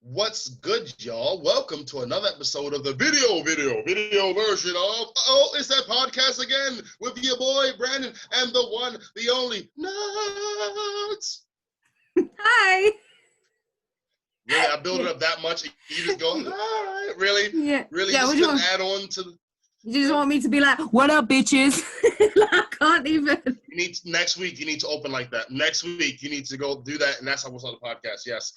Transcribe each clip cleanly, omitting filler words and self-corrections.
What's good, y'all? Welcome to another episode of the video version of it's that podcast again with your boy Brandon and the one, the only Nuts. Hi. Really, I build it up that much. You just go, hi. Really? Yeah. Really? Yeah, You just couldn't add on to. You just want me to be like, what up, bitches? I can't even. Next week, you need to open like that. Next week, you need to go do that, and that's how we'll start the podcast. Yes.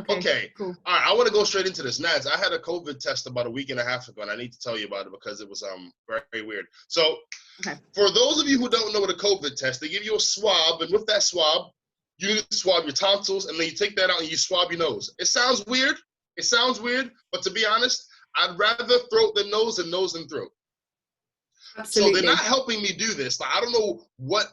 Okay. Cool. All right. I want to go straight into this. Nads, I had a COVID test about a week and a half ago, and I need to tell you about it because it was very, very weird. So, For those of you who don't know what a COVID test, they give you a swab, and with that swab, you need to swab your tonsils, and then you take that out and you swab your nose. It sounds weird. But to be honest, I'd rather throat than nose and nose than throat. Absolutely. So they're not helping me do this. Like, I don't know what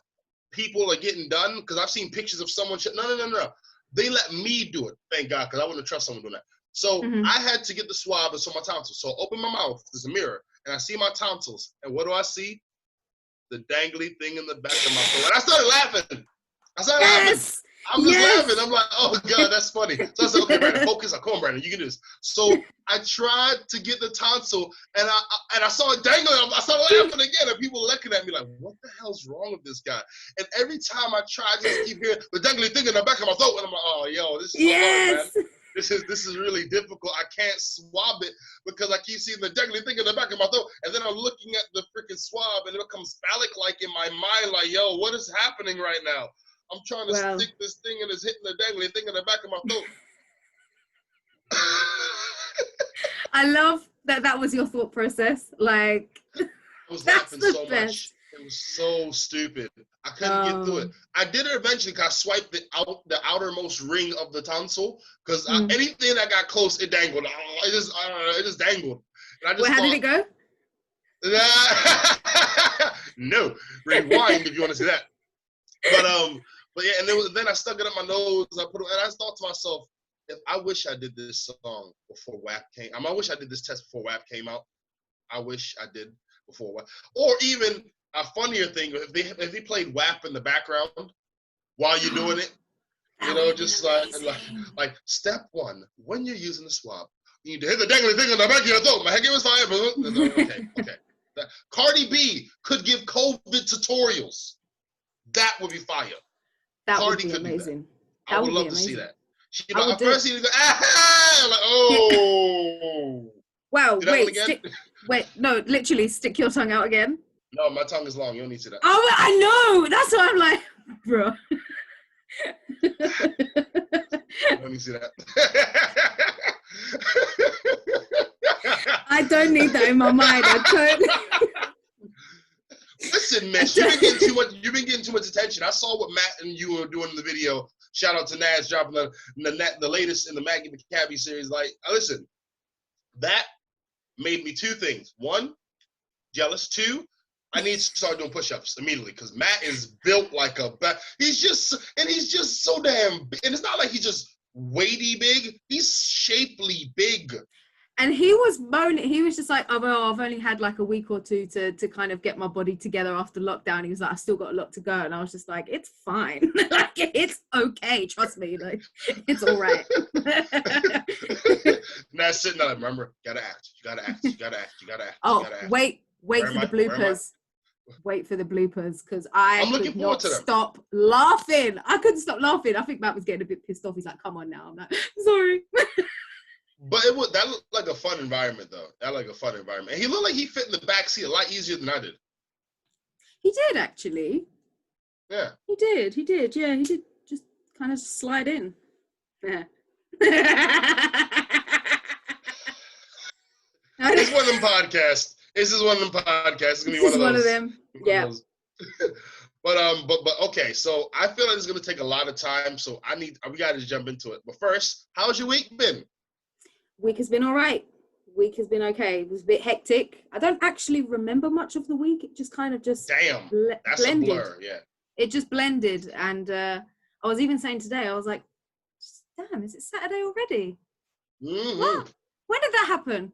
people are getting done because I've seen pictures of someone. No. They let me do it. Thank God, because I wouldn't trust someone doing that. So I had to get the swab and so my tonsils. So I open my mouth. There's a mirror, and I see my tonsils. And what do I see? The dangly thing in the back of my throat. And I started laughing. Yes. I'm just laughing. I'm like, oh, God, that's funny. So I said, okay, Brandon, focus. Come on, Brandon, you can do this. So I tried to get the tonsil, and I saw it dangling. I started laughing again, and people looking at me like, what the hell's wrong with this guy? And every time I try, I just keep hearing the dangly thing in the back of my throat, and I'm like, oh, yo, this is hard, man. This is really difficult. I can't swab it because I keep seeing the dangly thing in the back of my throat, and then I'm looking at the freaking swab, and it becomes phallic-like in my mind, like, yo, what is happening right now? I'm trying to stick this thing and it's hitting the dangly thing in the back of my throat. I love that was your thought process. Like, I was laughing so much. It was so stupid. I couldn't get through it. I did it eventually because I swiped the outermost ring of the tonsil because anything that got close, it dangled. It just dangled. And I just how did it go? No. Rewind if you want to see that. But yeah, and then I stuck it up my nose. And I thought to myself, if I wish I did this song before WAP came. I wish I did this test before WAP came out. I wish I did before WAP. Or even a funnier thing, if they played WAP in the background while you're doing it, just like step one, when you're using the swab, you need to hit the dangly thing on the back of your throat. My head was fire. Okay. Cardi B could give COVID tutorials. That would be fire. That would be amazing. I would love to see that. She'd like, first he'd go, I'm like, oh. Wow, wait, no, literally, stick your tongue out again. No, my tongue is long. You don't need to see that. Oh, I know. That's why I'm like, bro. You don't need to see that. I don't need that in my mind. I totally... Listen, Miss, you've been getting too much attention. I saw what Matt and you were doing in the video. Shout out to Nads dropping the latest in the Maggie McCabby series. Like, listen, that made me two things. One, jealous. Two, I need to start doing push-ups immediately because Matt is built like a he's just so damn big. And it's not like he's just weighty big. He's shapely big. And he was moaning. He was just like, oh, well, I've only had like a week or two to kind of get my body together after lockdown. He was like, I still got a lot to go. And I was just like, it's fine. Like, it's okay. Trust me. Like, it's all right. Now sitting there, remember, you gotta act. Oh, wait for the bloopers. Wait for the bloopers because I'm looking forward to them. Stop laughing. I couldn't stop laughing. I think Matt was getting a bit pissed off. He's like, come on now. I'm like, sorry. But that looked like a fun environment, though. And he looked like he fit in the back seat a lot easier than I did. He did, actually. Yeah. He did. Yeah, he did just kind of slide in. Yeah. It's one of them podcasts. This is one of them podcasts. It's going to be one of them. Yeah. But okay, so I feel like it's going to take a lot of time, so we got to jump into it. But first, how's your week been? Week has been all right. Week has been okay. It was a bit hectic. I don't actually remember much of the week. It just kind of just blended. A blur, yeah. It just blended. And I was even saying today, I was like, damn, is it Saturday already? Mm-hmm. What? When did that happen?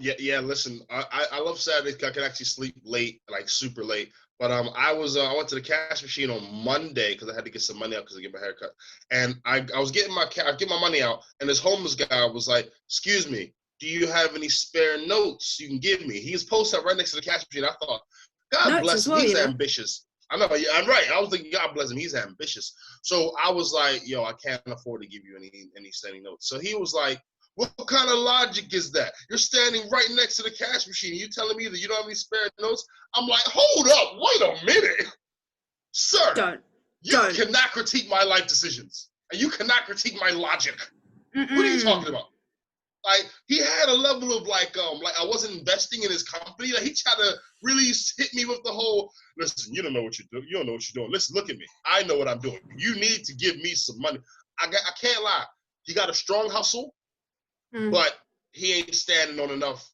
Yeah. Listen, I love Saturdays because I can actually sleep late, like super late. But I went to the cash machine on Monday because I had to get some money out because I get my haircut, and I was getting I get my money out, and this homeless guy was like, "Excuse me, do you have any spare notes you can give me?" He was posted up right next to the cash machine. I thought, God Notes bless as him, well, he's you know. ambitious. I know, yeah, I'm right. I was thinking, God bless him, he's ambitious. So I was like, yo, I can't afford to give you any standing notes. So he was like, what kind of logic is that? You're standing right next to the cash machine. You telling me that you don't have any spare notes? I'm like, hold up, wait a minute. Sir, you Don't. cannot critique my life decisions. And you cannot critique my logic. Mm-mm. What are you talking about? Like, he had a level of like I wasn't investing in his company. Like, he tried to really hit me with the whole, listen, you don't know what you're doing. You don't know what you're doing. Listen, look at me. I know what I'm doing. You need to give me some money. I can't lie. He got a strong hustle. But he ain't standing on enough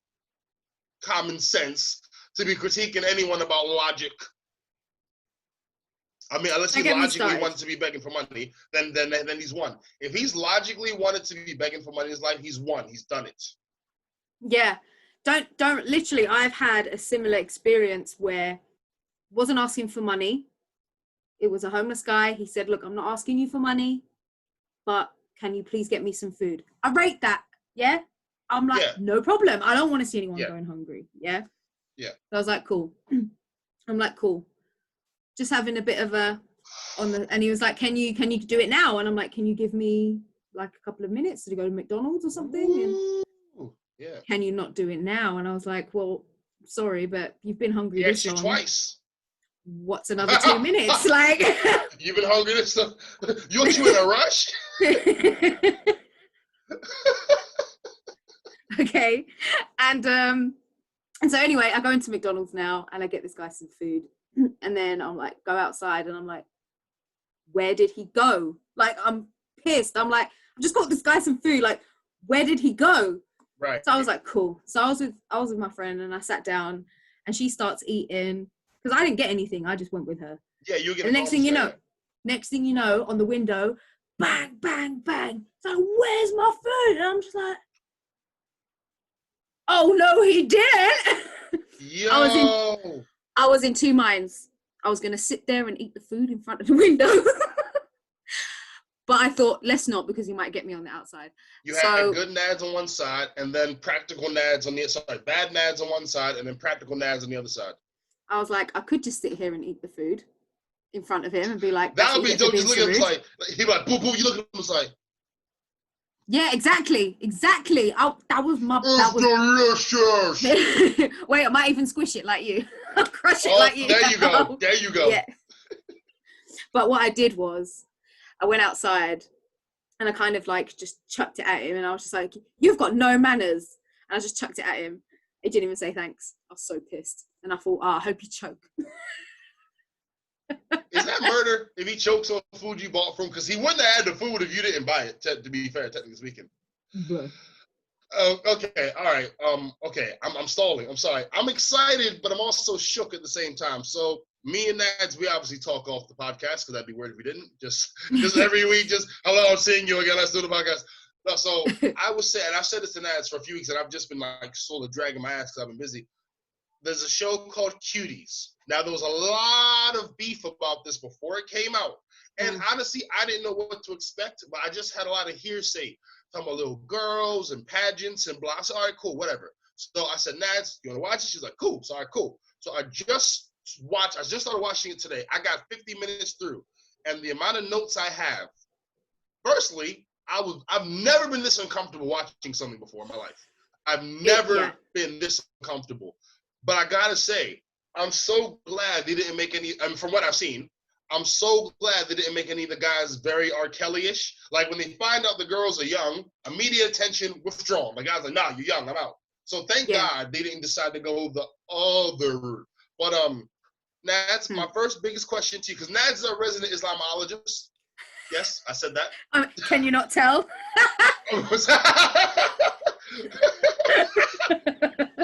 common sense to be critiquing anyone about logic. I mean, unless he logically wanted to be begging for money, then he's won. If he's logically wanted to be begging for money in his life, he's won. He's done it. Yeah. Don't literally, I've had a similar experience where wasn't asking for money. It was a homeless guy. He said, look, I'm not asking you for money, but can you please get me some food? I rate that. Yeah. I'm like, no problem. I don't want to see anyone going hungry. Yeah. Yeah. So I was like, cool. I'm like, cool. Just having a bit of and he was like, can you do it now? And I'm like, can you give me like a couple of minutes to go to McDonald's or something? Ooh, yeah. Can you not do it now? And I was like, well, sorry, but you've been hungry this long. Twice. What's another 2 minutes? Like, you've been hungry this long. You in a rush? Okay. And so anyway, I go into McDonald's now and I get this guy some food. And then I'm like, go outside, and I'm like, where did he go? Like, I'm pissed. I'm like, I just got this guy some food. Like, where did he go? Right. So I was like, cool. So I was with my friend, and I sat down, and she starts eating because I didn't get anything. I just went with her. Yeah, you get. And next thing you know, on the window, bang, bang, bang. It's like, where's my food? And I'm just like, oh no, he didn't. Yo. I was in two minds. I was gonna sit there and eat the food in front of the window. But I thought, let's not, because he might get me on the outside. You had good nads on one side, and then practical nads on the other side. Bad nads on one side, and then practical nads on the other side. I was like, I could just sit here and eat the food in front of him and be like, that would be dope. Just look at him like, he'd be like, boo, boo, you look at him like. Yeah, exactly. That was my. Delicious. Wait, I might even squish it like you. I'll crush it like you. There you go. There you go. Yeah. But what I did was, I went outside and I kind of like just chucked it at him, and I was just like, you've got no manners. And I just chucked it at him. He didn't even say thanks. I was so pissed. And I thought, I hope you choke. Is that murder if he chokes on food you bought from? Because he wouldn't have had the food if you didn't buy it, to be fair, technically speaking. Okay, all right. Okay, I'm stalling. I'm sorry. I'm excited, but I'm also shook at the same time. So me and Nads, we obviously talk off the podcast, because that'd be weird if we didn't. Just every week, just, hello, I'm seeing you again. Let's do the podcast. So I was saying, and I've said this to Nads for a few weeks, and I've just been like sort of dragging my ass because I've been busy. There's a show called Cuties. Now, there was a lot of beef about this before it came out. And honestly, I didn't know what to expect, but I just had a lot of hearsay. Talking about little girls and pageants and blah. I said, all right, cool, whatever. So I said, Nads, you want to watch it? She's like, cool. So, all right, cool. So I just started watching it today. I got 50 minutes through. And the amount of notes I have, firstly, I've never been this uncomfortable watching something before in my life. I've never been this uncomfortable. But I gotta say, I'm so glad they didn't make any, from what I've seen, I'm so glad they didn't make any of the guys very R. Kelly-ish. Like, when they find out the girls are young, immediate attention withdrawn. The guy's like, nah, you're young, I'm out. So thank God they didn't decide to go the other route. But Nads, my first biggest question to you, because Nads is a resident Islamologist. Yes, I said that. Can you not tell? I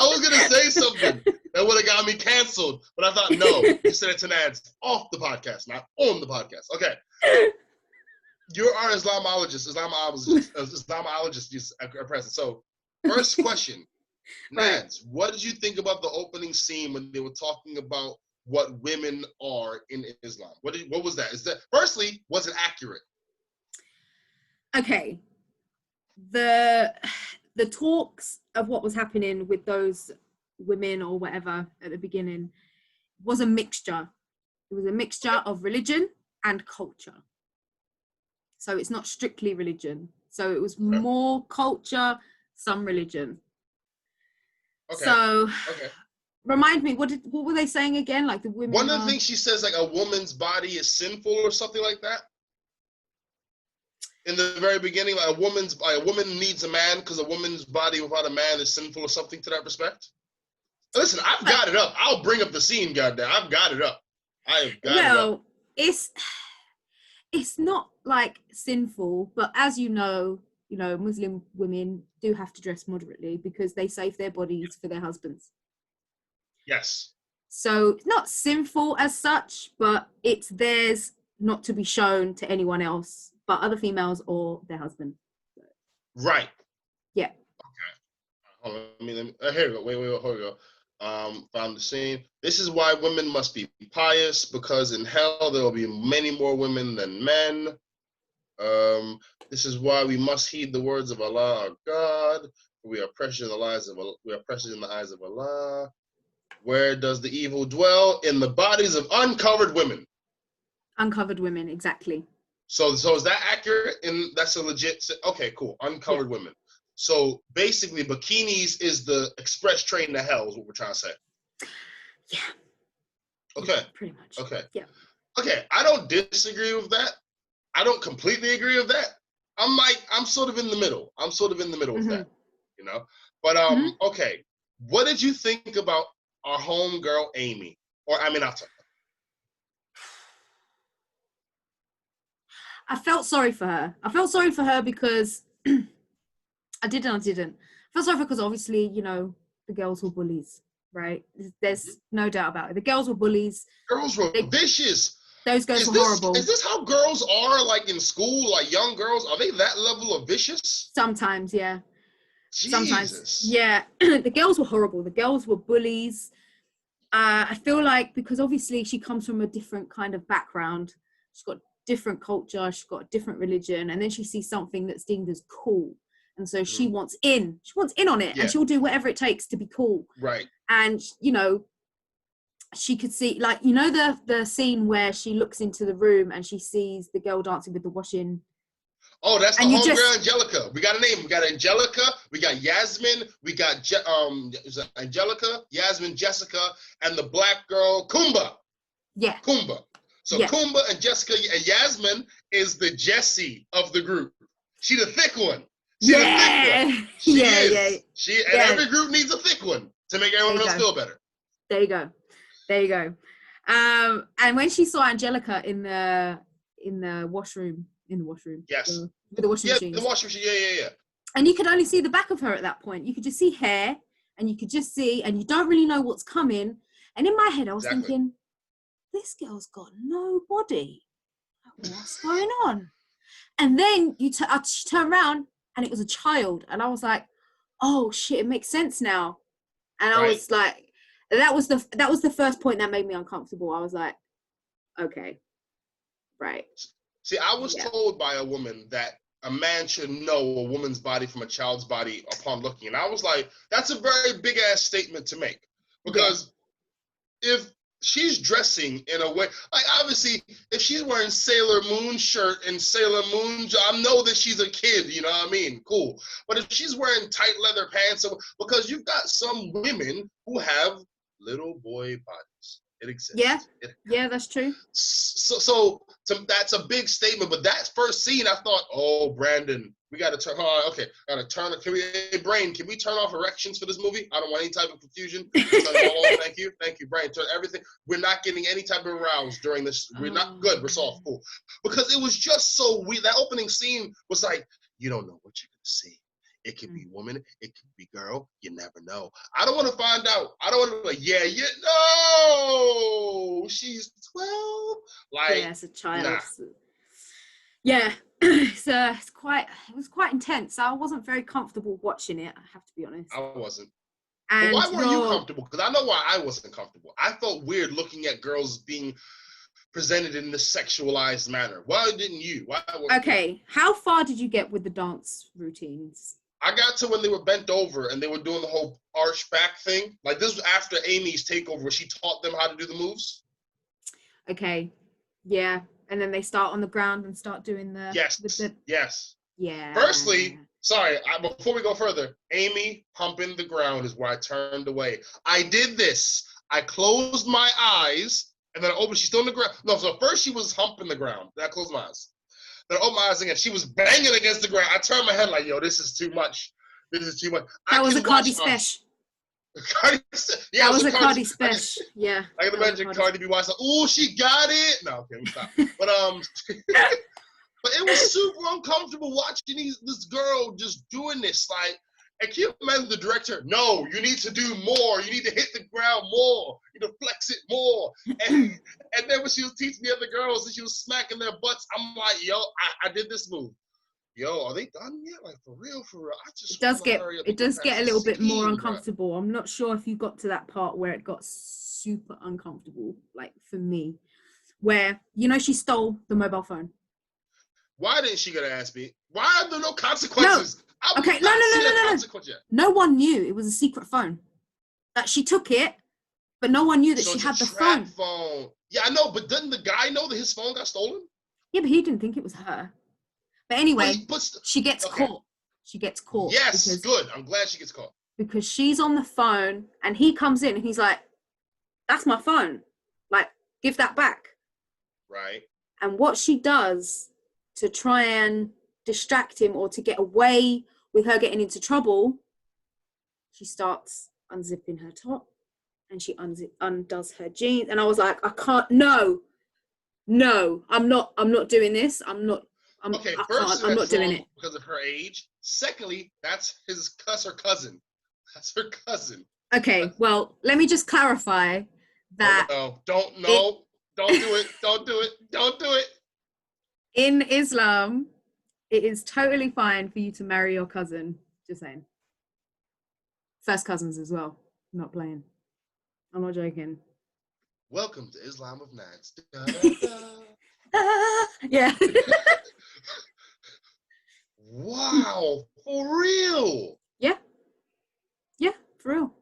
was going to say something that would have got me canceled, but I thought, no, you said it to Nads off the podcast, not on the podcast. Okay. You're our Islamologist at present. So, first question, Nads, what did you think about the opening scene when they were talking about what women are in Islam? What was that? Is that, firstly, was it accurate? Okay. The talks of what was happening with those women or whatever at the beginning was a mixture. It was a mixture of religion and culture. So it's not strictly religion. So it was more culture, some religion. Okay. So okay. Remind me, what were they saying again? Like the women. One of the things she says, like a woman's body is sinful or something like that. In the very beginning, like a woman needs a man because a woman's body without a man is sinful or something to that respect. Listen, I've got it up. I'll bring up the scene, goddamn. I've got it up. I've got it up. Well, it's not like sinful, but as you know, Muslim women do have to dress moderately because they save their bodies for their husbands. Yes. So it's not sinful as such, but it's theirs not to be shown to anyone else but other females or their husband. Right. Yeah. Okay. Hold on. Let me here we go. Wait, here we go. Found the scene. This is why women must be pious, because in hell there will be many more women than men. This is why we must heed the words of Allah, our God. We are precious in the eyes of Allah. Where does the evil dwell? In the bodies of uncovered women. Uncovered women, exactly. So is that accurate? And that's a legit. Okay, cool. Uncovered women. So basically, bikinis is the express train to hell. Is what we're trying to say. Yeah. Okay. Yeah, pretty much. Okay. Yeah. Okay. I don't disagree with that. I don't completely agree with that. I'm sort of in the middle. I'm sort of in the middle with that. You know. But okay. What did you think about our homegirl Amy? Or Aminata? I felt sorry for her. I felt sorry for her because I didn't. I felt sorry for her because obviously, the girls were bullies, right? There's no doubt about it. The girls were bullies. Girls were vicious. Those girls were horrible. Is this how girls are, like in school, like young girls? Are they that level of vicious? Sometimes, yeah. Jesus. Sometimes, yeah. The girls were horrible. The girls were bullies. I feel like because obviously she comes from a different kind of background. She's got different culture. She's got a different religion. And then she sees something that's deemed as cool. And so she wants in. She wants in on it. Yeah. And she'll do whatever it takes to be cool. Right. And, she could see, like, the scene where she looks into the room and she sees the girl dancing with the washing. Oh, that's the homegirl Angelica. We got a name. We got Angelica. We got Yasmin. We got Angelica, Yasmin, Jessica, and the black girl Kumba. Yeah. Kumba. So Kumba and Jessica and Yasmin is the Jessie of the group. She the thick one. She the thick one. She is. And every group needs a thick one to make everyone else feel better. There you go. And when she saw Angelica in the washroom. Yes. With the washing machine. The washing machine. Yeah. And you could only see the back of her at that point. You could just see hair, and you could just see, and you don't really know what's coming. And in my head, I was thinking, this girl's got no body. What's going on? And then she turned around, and it was a child, and I was like, oh shit, it makes sense now. And I was like, that was the first point that made me uncomfortable. I was like, okay, right. See, I was told by a woman that a man should know a woman's body from a child's body upon looking. And I was like, that's a very big ass statement to make. Because if she's dressing in a way, like obviously, if she's wearing Sailor Moon shirt and Sailor Moon, I know that she's a kid, you know what I mean? Cool. But if she's wearing tight leather pants, because you've got some women who have little boy bodies. It exists. Yeah, that's true. So that's a big statement. But that first scene, I thought, oh, Brandon, we got to turn. Okay, got to turn. Can we turn off erections for this movie? I don't want any type of confusion. Thank you, Brain. Turn everything. We're not getting any type of aroused during this. We're not good. We're soft, cool. Because it was just so weird. That opening scene was like, you don't know what you're gonna see. It could be woman, it could be girl. You never know. I don't want to find out. I don't want to be like, no, she's 12. Like, it's a child. Nah. Yeah, it was quite intense. I wasn't very comfortable watching it, I have to be honest. I wasn't. But And why weren't you comfortable? Because I know why I wasn't comfortable. I felt weird looking at girls being presented in this sexualized manner. Why didn't you? Okay, how far did you get with the dance routines? I got to when they were bent over and they were doing the whole arch back thing. Like, this was after Amy's takeover where she taught them how to do the moves. Okay, yeah. And then they start on the ground and start doing the... Yes. Yeah. Firstly, sorry, before we go further, Amy humping the ground is where I turned away. I did this. I closed my eyes and then I opened. She's still on the ground. No, so first she was humping the ground. Then I closed my eyes. Then I opened my eyes again. She was banging against the ground. I turned my head like, yo, this is too much. This is too much. That was a Cardi special. Yeah, that was a Cardi special. Yeah. I can imagine Cardi B watching. Oh, she got it. No, okay, we stop. But but it was super uncomfortable watching this girl just doing this. Like, and can you imagine the director? No, you need to do more. You need to hit the ground more. You need to flex it more. And then when she was teaching the other girls and she was smacking their butts, I'm like, yo, I did this move. Yo, are they done yet? Like, for real, for real. I just it does get a little bit more uncomfortable. I'm not sure if you got to that part where it got super uncomfortable, like for me, where, you know, she stole the mobile phone. Why didn't she get an ass beat? Why are there no consequences? No. Okay, no. No one knew it was a secret phone. That she took it, but no one knew that she had the phone. Yeah, I know, but doesn't the guy know that his phone got stolen? Yeah, but he didn't think it was her. But anyway, she gets caught. She gets caught. Yes, good. I'm glad she gets caught. Because she's on the phone and he comes in and he's like, that's my phone. Like, give that back. Right. And what she does to try and distract him or to get away with her getting into trouble, she starts unzipping her top and she undoes her jeans. And I was like, I can't, no, I'm not doing this. I'm not doing it. Because of her age. Secondly, that's her cousin. That's her cousin. Okay, well, let me just clarify that. Don't do it. Don't do it. In Islam, it is totally fine for you to marry your cousin. Just saying. First cousins as well. I'm not playing. I'm not joking. Welcome to Islam of Nats. Yeah. Wow, for real? Yeah, for real.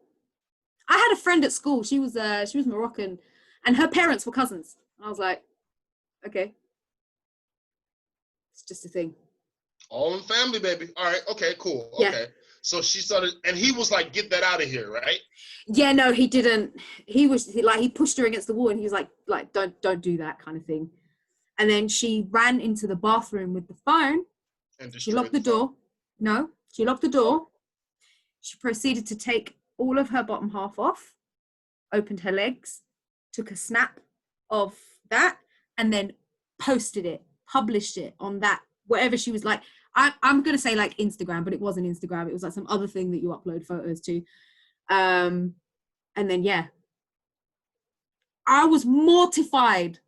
I had a friend at school. She was Moroccan, and her parents were cousins. And I was like, okay, it's just a thing. All in family, baby. All right, okay, cool. Yeah. Okay. So she started, and he was like, "Get that out of here," right? Yeah, no, he didn't. He pushed her against the wall, and he was like, don't do that kind of thing. And then she ran into the bathroom with the phone. And she locked the door. No, she locked the door. She proceeded to take all of her bottom half off, opened her legs, took a snap of that, and then posted it, published it on that, whatever she was like. I'm going to say like Instagram, but it wasn't Instagram. It was like some other thing that you upload photos to. And then, yeah. I was mortified.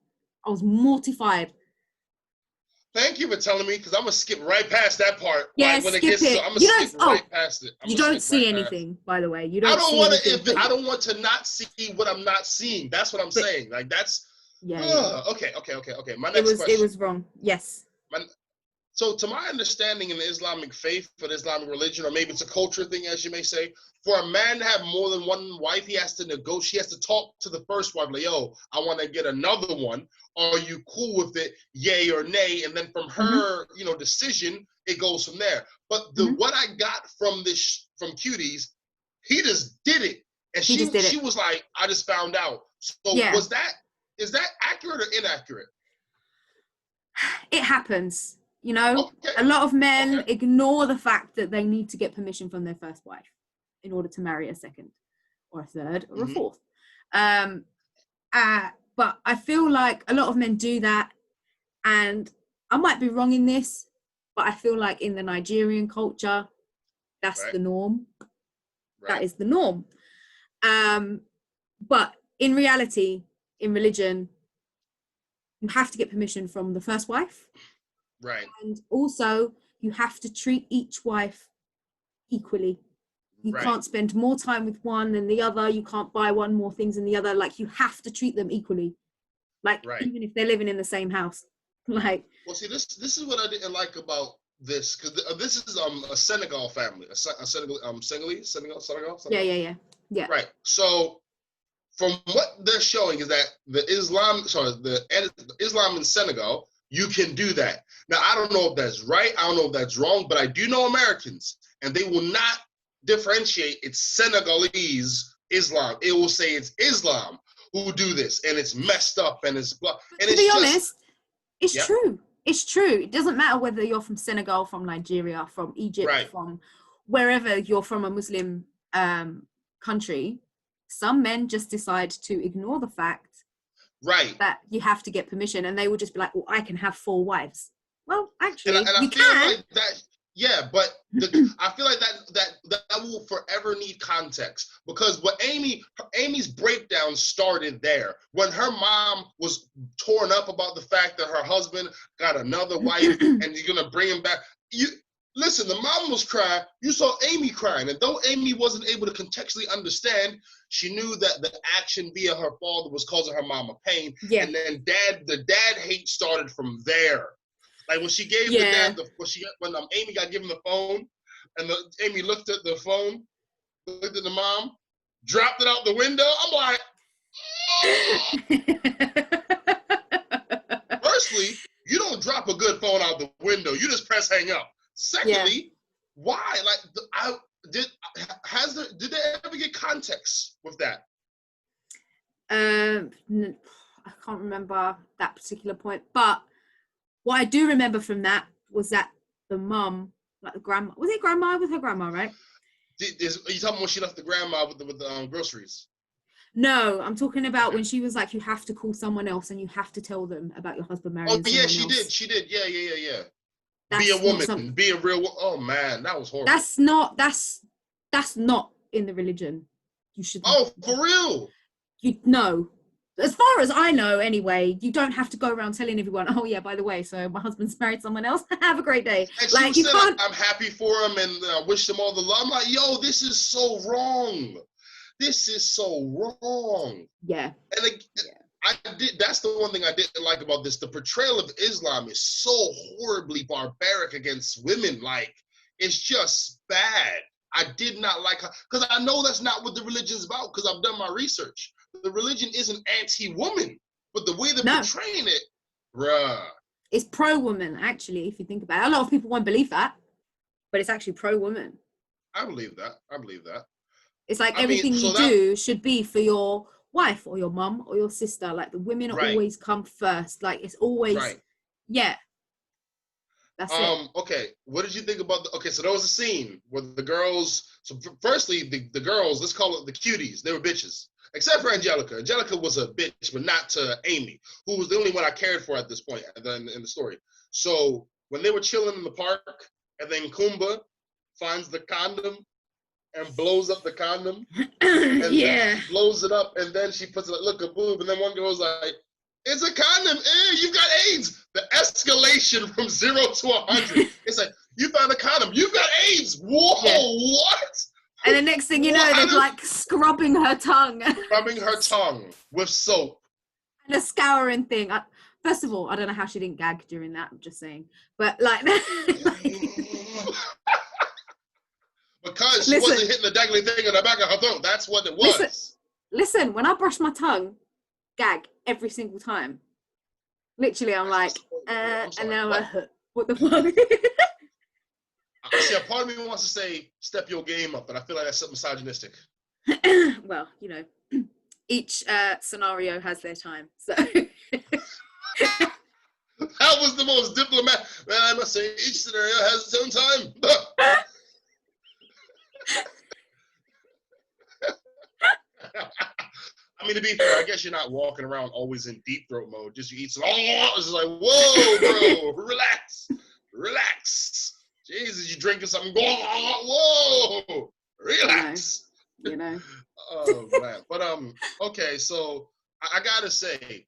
Thank you for telling me, because I'm going to skip right past that part. Yeah, like, when skip it. I'm going to skip right past it. You don't see anything, by the way. I don't want to not see what I'm not seeing. That's what I'm saying. Like, that's... Yeah. Okay. My next question. It was wrong. Yes. So to my understanding in the Islamic faith, for the Islamic religion, or maybe it's a culture thing, as you may say, for a man to have more than one wife, he has to negotiate, he has to talk to the first wife, like, yo, I want to get another one. Are you cool with it? Yay or nay? And then from her, decision, it goes from there. But what I got from Cuties, he just did it. And she was like, I just found out. So is that accurate or inaccurate? It happens. A lot of men ignore the fact that they need to get permission from their first wife in order to marry a second or a third or a fourth. But I feel like a lot of men do that, and I might be wrong in this, but I feel like in the Nigerian culture, that's the norm. Right. That is the norm. But in reality, in religion, you have to get permission from the first wife. Right. And also, you have to treat each wife equally. you can't spend more time with one than the other. You can't buy one more things than the other. Like, you have to treat them equally. Like, even if they're living in the same house. Like, well, see, this is what I didn't like about this, because this is a Senegal family, a Senegal. Yeah. Right. So from what they're showing is that the Islam in Senegal, you can do that. Now, I don't know if that's right. I don't know if that's wrong, but I do know Americans, and they will not differentiate it's Senegalese Islam. It will say it's Islam who do this, and it's messed up, and it's blah. And to be honest, it's true. It's true. It doesn't matter whether you're from Senegal, from Nigeria, from Egypt, from wherever you're from, a Muslim country. Some men just decide to ignore the fact that you have to get permission, and they will just be like, well, I can have 4 wives. Well, actually, and I feel like that. Yeah, but I feel like that will forever need context, because what Amy's breakdown started there when her mom was torn up about the fact that her husband got another wife and you're gonna bring him back. Listen, the mom was crying. You saw Amy crying, and though Amy wasn't able to contextually understand, she knew that the action via her father was causing her mom a pain. Yeah. And then the dad hate started from there. Like when she gave the dad when Amy got given the phone, and Amy looked at the phone, looked at the mom, dropped it out the window. I'm like, firstly, you don't drop a good phone out the window. You just press hang up. Secondly, why? Like, did they ever get context with that? I can't remember that particular point, but what I do remember from that was that the mum, like the grandma, was it grandma with her grandma, right? Are you talking about when she left the grandma with the groceries? No, I'm talking about when she was like, you have to call someone else and you have to tell them about your husband marrying someone else. She did. Yeah. That's be a woman, be a real woman. Oh man, that was horrible. That's not in the religion. You should. Oh, for real? You know. As far as I know, anyway, you don't have to go around telling everyone, oh, yeah, by the way, so my husband's married someone else. Have a great day. And like, you can't. I'm happy for him and wish them all the love. I'm like, yo, this is so wrong. This is so wrong. Yeah. And that's the one thing I didn't like about this. The portrayal of Islam is so horribly barbaric against women. Like, it's just bad. I did not like her, because I know that's not what the religion's about, because I've done my research. The religion isn't anti-woman, but the way they're portraying it, bruh. It's pro-woman, actually, if you think about it. A lot of people won't believe that, but it's actually pro-woman. I believe that. It's like everything you do should be for your wife or your mum or your sister. Like, the women always come first. Like, it's always, that's it. Okay, what did you think about so there was a scene where the girls, so firstly, the girls, let's call it the cuties, they were bitches. Except for Angelica. Angelica was a bitch, but not to Amy, who was the only one I cared for at this point in the story. So when they were chilling in the park, and then Kumba finds the condom and blows up the condom, and blows it up, and then she puts it like, look, a boob, and then one girl's like, it's a condom, you've got AIDS. The escalation from 0 to 100. It's like, you found a condom, you've got AIDS. Whoa, what? And the next thing you know, they're like scrubbing her tongue. Scrubbing her tongue with soap. And a scouring thing. First of all, I don't know how she didn't gag during that, I'm just saying. But like because she wasn't hitting the dangly thing in the back of her throat. That's what it was. Listen, when I brush my tongue, gag every single time. Literally, I'm like, and then I'm like, what the fuck? See, a part of me wants to say, step your game up, but I feel like that's misogynistic. Well, you know, each scenario has their time, so. That was the most diplomatic. Man, I must say, each scenario has its own time. I mean, to be fair, I guess you're not walking around always in deep throat mode. Just you eat some, it's like, whoa, bro, relax. Jesus, you drinking something, whoa, relax. You know. Oh, man. But, okay, so I gotta say,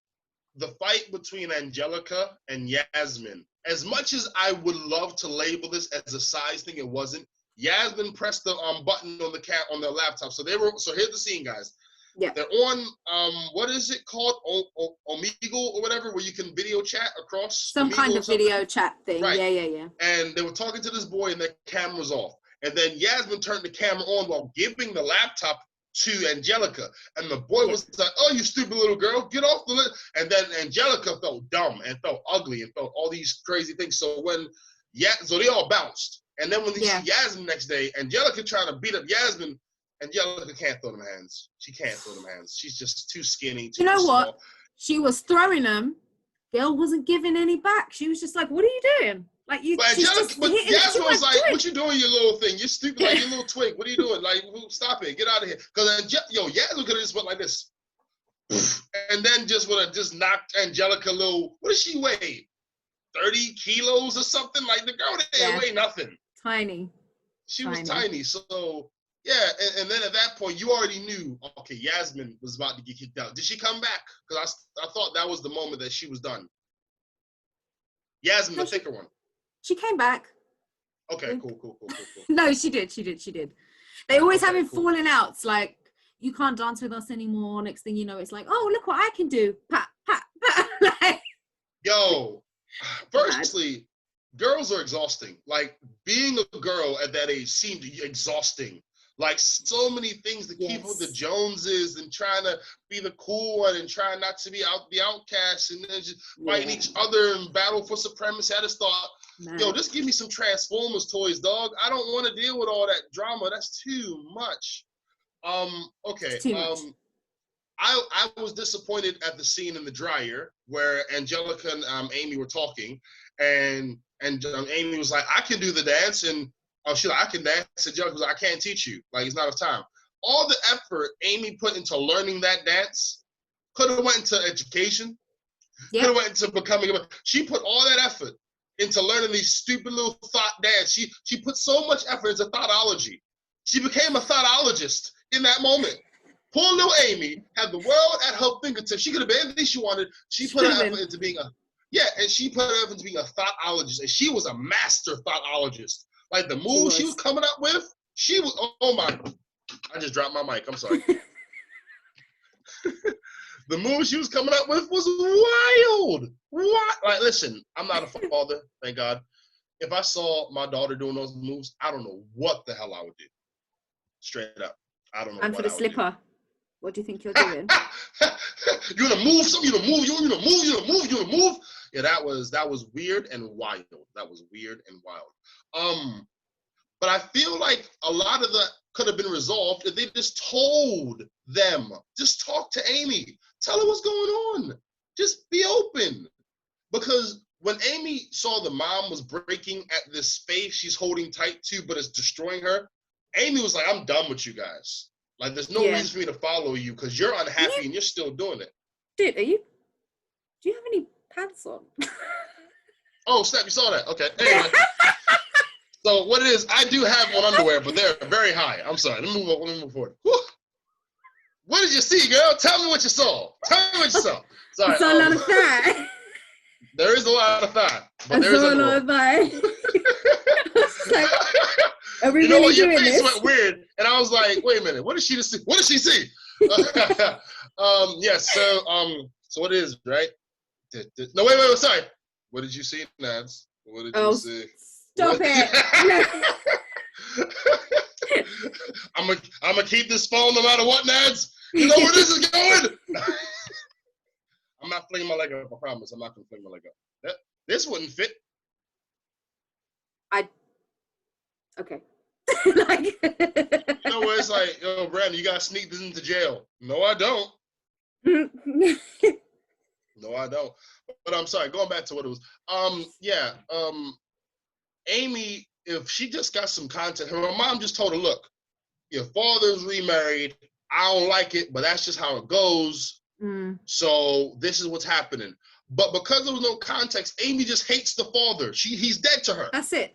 the fight between Angelica and Yasmin, as much as I would love to label this as a size thing, it wasn't. Yasmin pressed the button on the laptop. So here's the scene, guys. Yeah. They're on what is it called? Omegle or whatever, where you can video chat across some Omegle kind of video chat thing. Right. Yeah. And they were talking to this boy and their camera's off. And then Yasmin turned the camera on while giving the laptop to Angelica. And the boy was like, "Oh, you stupid little girl, get off the list." And then Angelica felt dumb and felt ugly and felt all these crazy things. So so they all bounced. And then when they see Yasmin next day, Angelica trying to beat up Yasmin, Angelica can't throw them hands. She can't throw them hands. She's just too skinny. You know what? She was throwing them. Girl wasn't giving any back. She was just like, "What are you doing?" Like you. But Yasmin was like, "What you doing, you little thing? You're stupid, like you little twig. What are you doing? Like, stop it, get out of here." Because Yasmin could have just went like this, and then just would have just knocked Angelica little. What does she weigh? 30 kilos or something? Like the girl didn't weigh nothing. Tiny. She was tiny. So yeah, and then at that point you already knew. Okay, Yasmin was about to get kicked out. Did she come back? Because I thought that was the moment that she was done. Yasmin, the thicker one. She came back. Okay, cool. No, she did. They always having falling outs, like, "You can't dance with us anymore." Next thing you know, it's like, "Oh, look what I can do." Pat. Like, yo, firstly, girls are exhausting. Like, being a girl at that age seemed exhausting. Like, so many things to keep with the Joneses and trying to be the cool one and trying not to be the outcast and then just fighting each other and battle for supremacy. I just thought, yo, just give me some Transformers toys, dog. I don't want to deal with all that drama. That's too much. Okay. Too much. I was disappointed at the scene in the dryer where Angelica and Amy were talking, and Amy was like, "I can do the dance," and she's like, "I can dance." Angelica was like, "I can't teach you. Like, it's not enough time." All the effort Amy put into learning that dance could have went into education. Could have went into becoming. She put all that effort into learning these stupid little thought dance. She put so much effort into thoughtology. She became a thoughtologist in that moment. Poor little Amy had the world at her fingertips. She could have been anything she wanted. She put her effort into being she put her effort into being a thoughtologist, and she was a master thoughtologist. Like, the moves she was coming up with, she was, oh my, I just dropped my mic, I'm sorry. The moves she was coming up with was wild. What? Like, listen, I'm not a father, thank God. If I saw my daughter doing those moves, I don't know what the hell I would do. Straight up. I don't know. And for the slipper. What do you think you're doing? You're gonna move something, you're gonna move. Yeah, that was weird and wild. That was weird and wild. But I feel like a lot of that could have been resolved if they just told them. Just talk to Amy. Tell her what's going on. Just be open. Because when Amy saw the mom was breaking at this space she's holding tight to, but it's destroying her, Amy was like, "I'm done with you guys. Like, there's no reason for me to follow you because you're unhappy and you're still doing it." Dude, do you have any pants on? Oh, snap, you saw that. Okay. Anyway. So what it is, I do have on underwear, but they're very high. I'm sorry. Let me move forward. Whew. What did you see, girl? Tell me what you saw. Sorry. It's a lot of thigh. There is a lot of thigh. But there is a lot of thigh. Like, are we you know really what? Your doing face this? went weird, and I was like, "Wait a minute, what did she see? What did she see?" Yes. So what it is, right? No, wait. Sorry. What did you see, Nads? What did you see? Stop it! I'm gonna keep this phone no matter what, Nads. You know where this is going. I'm not flinging my leg up. I promise. I'm not gonna fling my leg up. This wouldn't fit. Okay. Like, you know what? It's like, yo, Brandon, you gotta sneak this into jail. No, I don't. No, I don't. But I'm sorry. Going back to what it was. Amy, if she just got some content, her mom just told her, "Look, your father's remarried. I don't like it, but that's just how it goes. So this is what's happening." But because there was no context, Amy just hates the father. He's dead to her. That's it.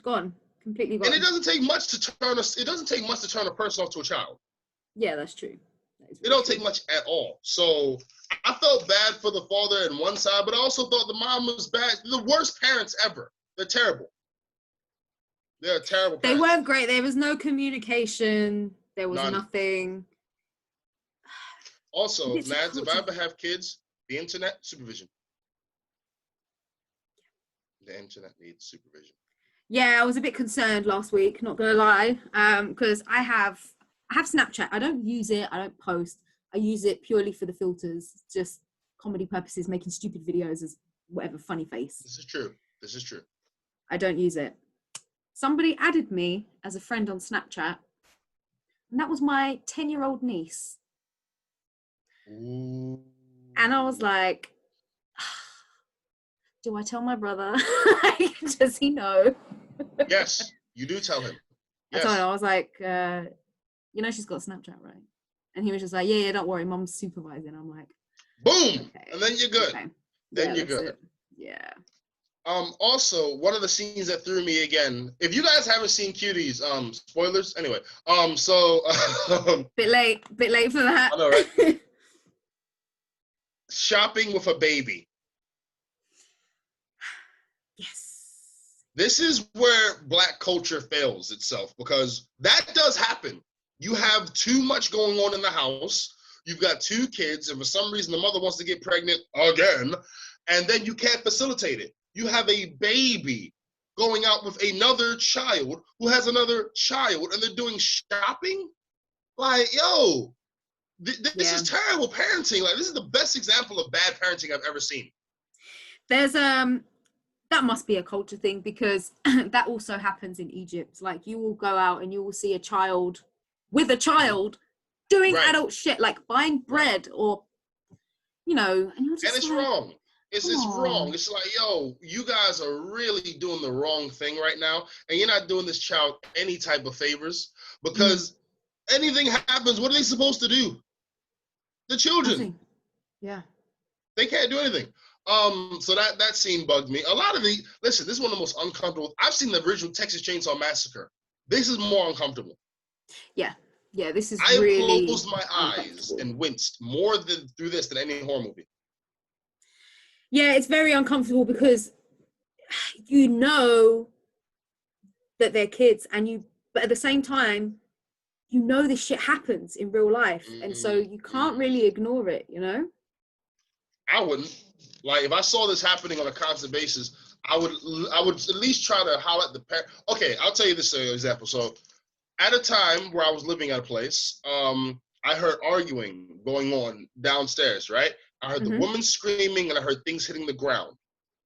Gone. Completely gone. And it doesn't take much to turn a person off to a child. Yeah, that's true. It don't take much at all. So I felt bad for the father on one side, but I also thought the mom was bad. The worst parents ever. They're terrible. They're terrible They parents. weren't great. There was no communication. There was None. nothing. Also, It's a Nads, if I culture. ever have kids, the internet, supervision. The internet needs supervision. Yeah, I was a bit concerned last week, not gonna lie, because I have Snapchat. I don't use it. I don't post. I use it purely for the filters, just comedy purposes, making stupid videos as whatever funny face. This is true. This is true. I don't use it. Somebody added me as a friend on Snapchat, and that was my 10-year-old niece. Ooh. And I was like, do I tell my brother? Does he know? Yes, you do tell him. I Yes. told him, I was like, you know, she's got Snapchat, right? And he was just like, yeah, don't worry, mom's supervising. I'm like, boom, okay. and then you're good. Okay. Then Yeah, you're that's good. it. Yeah. Also, one of the scenes that threw me again. If you guys haven't seen Cuties, spoilers. Anyway, so Bit late for that. I know, right? Shopping with a baby. Yes. This is where Black culture fails itself, because that does happen. You have too much going on in the house. You've got 2 kids, and for some reason the mother wants to get pregnant again, and then you can't facilitate it. You have a baby going out with another child who has another child, and they're doing shopping. Like, yo, this is terrible parenting. Like, this is the best example of bad parenting I've ever seen. There's that must be a culture thing, because that also happens in Egypt. Like, you will go out and you will see a child with a child doing adult shit, like buying bread or, you know, and you're just and it's like, wrong. It's wrong. It's like, yo, you guys are really doing the wrong thing right now, and you're not doing this child any type of favors, because anything happens, what are they supposed to do? The children. Nothing. Yeah. They can't do anything. So that scene bugged me. A lot of listen, this is one of the most uncomfortable. I've seen the original Texas Chainsaw Massacre. This is more uncomfortable. Yeah. Yeah, this is I really closed my eyes and winced more through this than any horror movie. Yeah, it's very uncomfortable, because you know that they're kids, but at the same time, you know this shit happens in real life, and so you can't really ignore it, you know? I wouldn't. Like, if I saw this happening on a constant basis, I would at least try to holler at the parent. Okay, I'll tell you this example. So, at a time where I was living at a place, I heard arguing going on downstairs, right? I heard the woman screaming, and I heard things hitting the ground.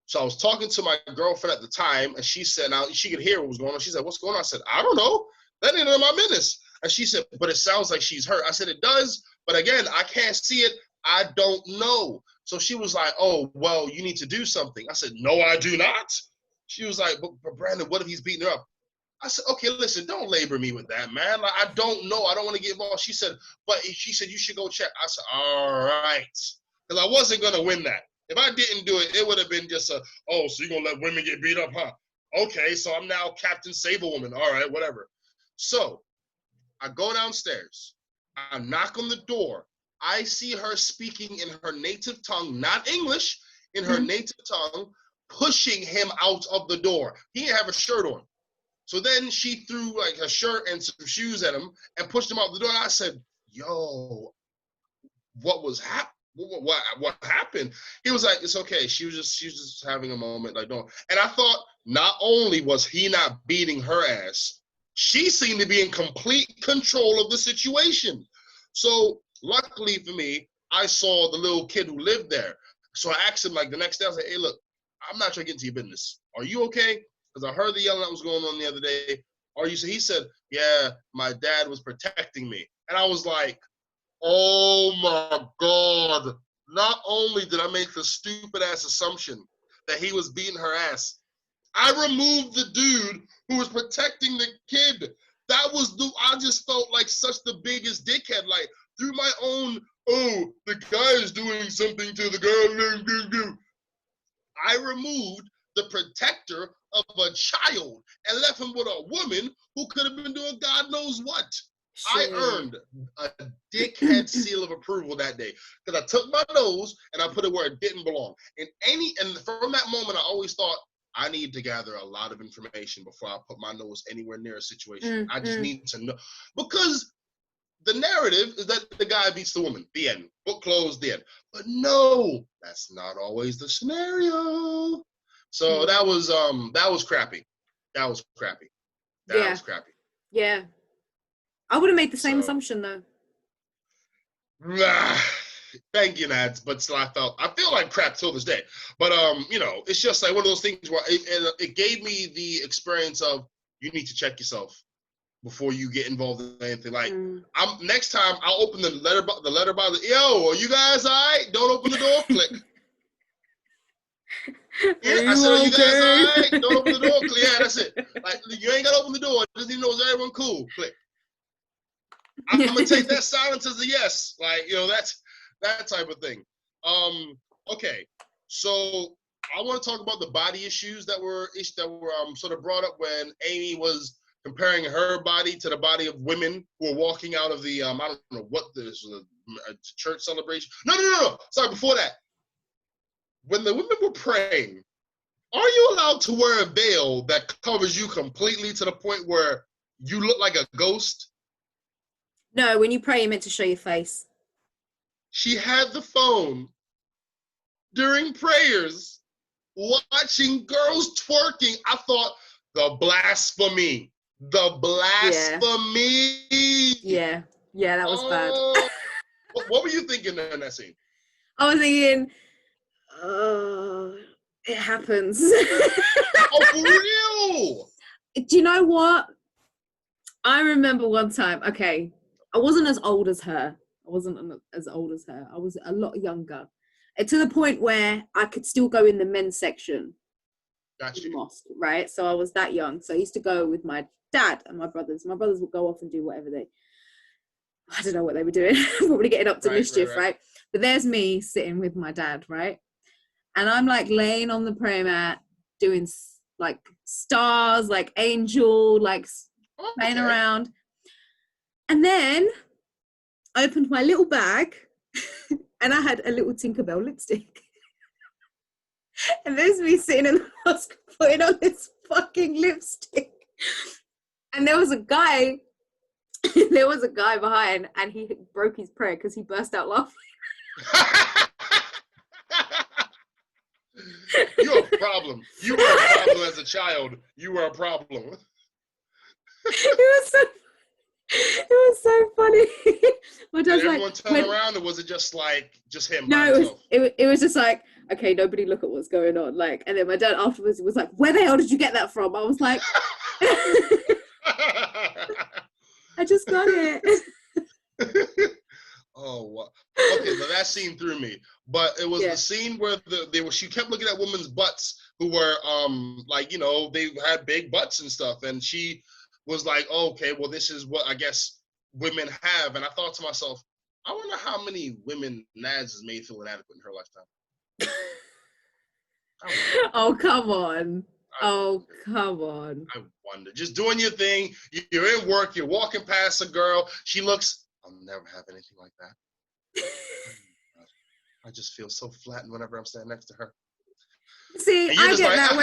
So I was talking to my girlfriend at the time, and she said, now she could hear what was going on. She said, what's going on? I said, I don't know. That ain't none of my business. And she said, but it sounds like she's hurt. I said, it does. But again, I can't see it. I don't know. So she was like, oh, well, you need to do something. I said, no, I do not. She was like, but Brandon, what if he's beating her up? I said, okay, listen, don't labor me with that, man. Like, I don't know. I don't want to get involved. She said, you should go check. I said, all right. Because I wasn't going to win that. If I didn't do it, it would have been just so you're going to let women get beat up, huh? Okay, so I'm now Captain Save-A-Woman. All right, whatever. So I go downstairs. I knock on the door. I see her speaking in her native tongue, not English, in her native tongue, pushing him out of the door. He didn't have a shirt on. So then she threw like a shirt and some shoes at him and pushed him out the door. And I said, yo, what was happening? What happened? He was like, it's okay. She was just having a moment, like, don't. And I thought, not only was he not beating her ass, she seemed to be in complete control of the situation. So luckily for me, I saw the little kid who lived there. So I asked him like the next day, I said, hey, look, I'm not trying to get into your business. Are you okay? Because I heard the yelling that was going on the other day. He said, yeah, my dad was protecting me. And I was like, oh my God. Not only did I make the stupid ass assumption that he was beating her ass, I removed the dude who was protecting the kid. I just felt like such the biggest dickhead. Like, through my own, the guy is doing something to the girl. I removed the protector of a child and left him with a woman who could have been doing God knows what. Shit. I earned a dickhead seal of approval that day because I took my nose and I put it where it didn't belong. And from that moment, I always thought I need to gather a lot of information before I put my nose anywhere near a situation. I just need to know, because the narrative is that the guy beats the woman. The end. Book closed. The end. But no, that's not always the scenario. So that was crappy. That was crappy. That was crappy. Yeah. I would have made the same assumption though. Thank you, Nads. But still, I feel like crap till this day. But you know, it's just like one of those things where it gave me the experience of, you need to check yourself before you get involved in anything. Like, next time I'll open the letter by the, yo, are you guys all right? Don't open the door. Click. Yeah, I said, are you guys all right? Don't open the door. Click. Yeah, that's it. Like, you ain't gotta open the door. Just need to know, is everyone cool? Click. I'm gonna take that silence as a yes. Like, you know, that's that type of thing. Okay, so I want to talk about the body issues that were sort of brought up when Amy was comparing her body to the body of women who were walking out of the I don't know what this was, a church celebration. No. Sorry, before that, when the women were praying, are you allowed to wear a veil that covers you completely to the point where you look like a ghost? No, when you pray, you're meant to show your face. She had the phone during prayers watching girls twerking. I thought, the blasphemy. The blasphemy. Yeah, that was bad. What were you thinking in that scene? I was thinking, it happens. Oh, for real? Do you know what? I remember one time, okay, I wasn't as old as her. I was a lot younger. To the point where I could still go in the men's section. Gotcha. In the mosque, right? So I was that young. So I used to go with my dad and my brothers. My brothers would go off and do whatever I don't know what they were doing. Probably getting up to mischief, right? But there's me sitting with my dad, right? And I'm like laying on the prayer mat doing like stars, like angel, like playing around. And then I opened my little bag and I had a little Tinkerbell lipstick. And there's me sitting in the mosque putting on this fucking lipstick. And there was a guy behind, and he broke his prayer because he burst out laughing. You're a problem. You were a problem as a child. You were a problem. It was so funny. My dad's like, everyone turned around, or was it just him? No, it was just like, okay, nobody look at what's going on. Like, and then my dad afterwards was like, where the hell did you get that from? I was like, I just got it. Oh, wow. Okay, so that scene threw me. But it was the scene where she kept looking at women's butts who were like, you know, they had big butts and stuff, and she was like, oh, okay, well, this is what I guess women have. And I thought to myself, I wonder how many women Nads has made feel inadequate in her lifetime. Oh, come on. Come on. I wonder. Just doing your thing. You're in work. You're walking past a girl. She looks, I'll never have anything like that. I just feel so flattened whenever I'm standing next to her. See, I get that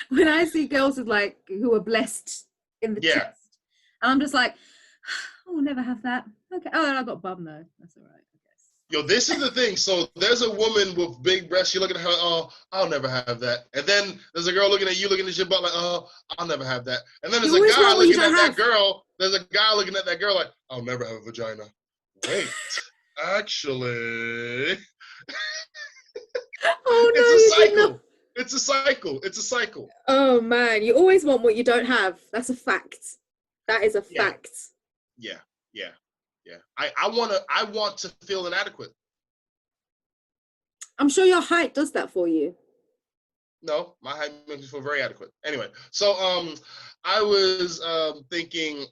when I see girls who are blessed in the chest. And I'm just like, I will never have that. Okay. Oh, and I got bum though. That's all right. Yo, this is the thing. So there's a woman with big breasts. You look at her, oh, I'll never have that. And then there's a girl looking at you, looking at your butt like, oh, I'll never have that. And then there's a guy looking at that girl. There's a guy looking at that girl like, I'll never have a vagina. Wait, actually. Oh, no, it's a cycle. It's a cycle. It's a cycle. Oh, man. You always want what you don't have. That's a fact. That is a fact. Yeah. I want to feel inadequate. I'm sure your height does that for you. No, my height makes me feel very adequate. Anyway, so I was thinking,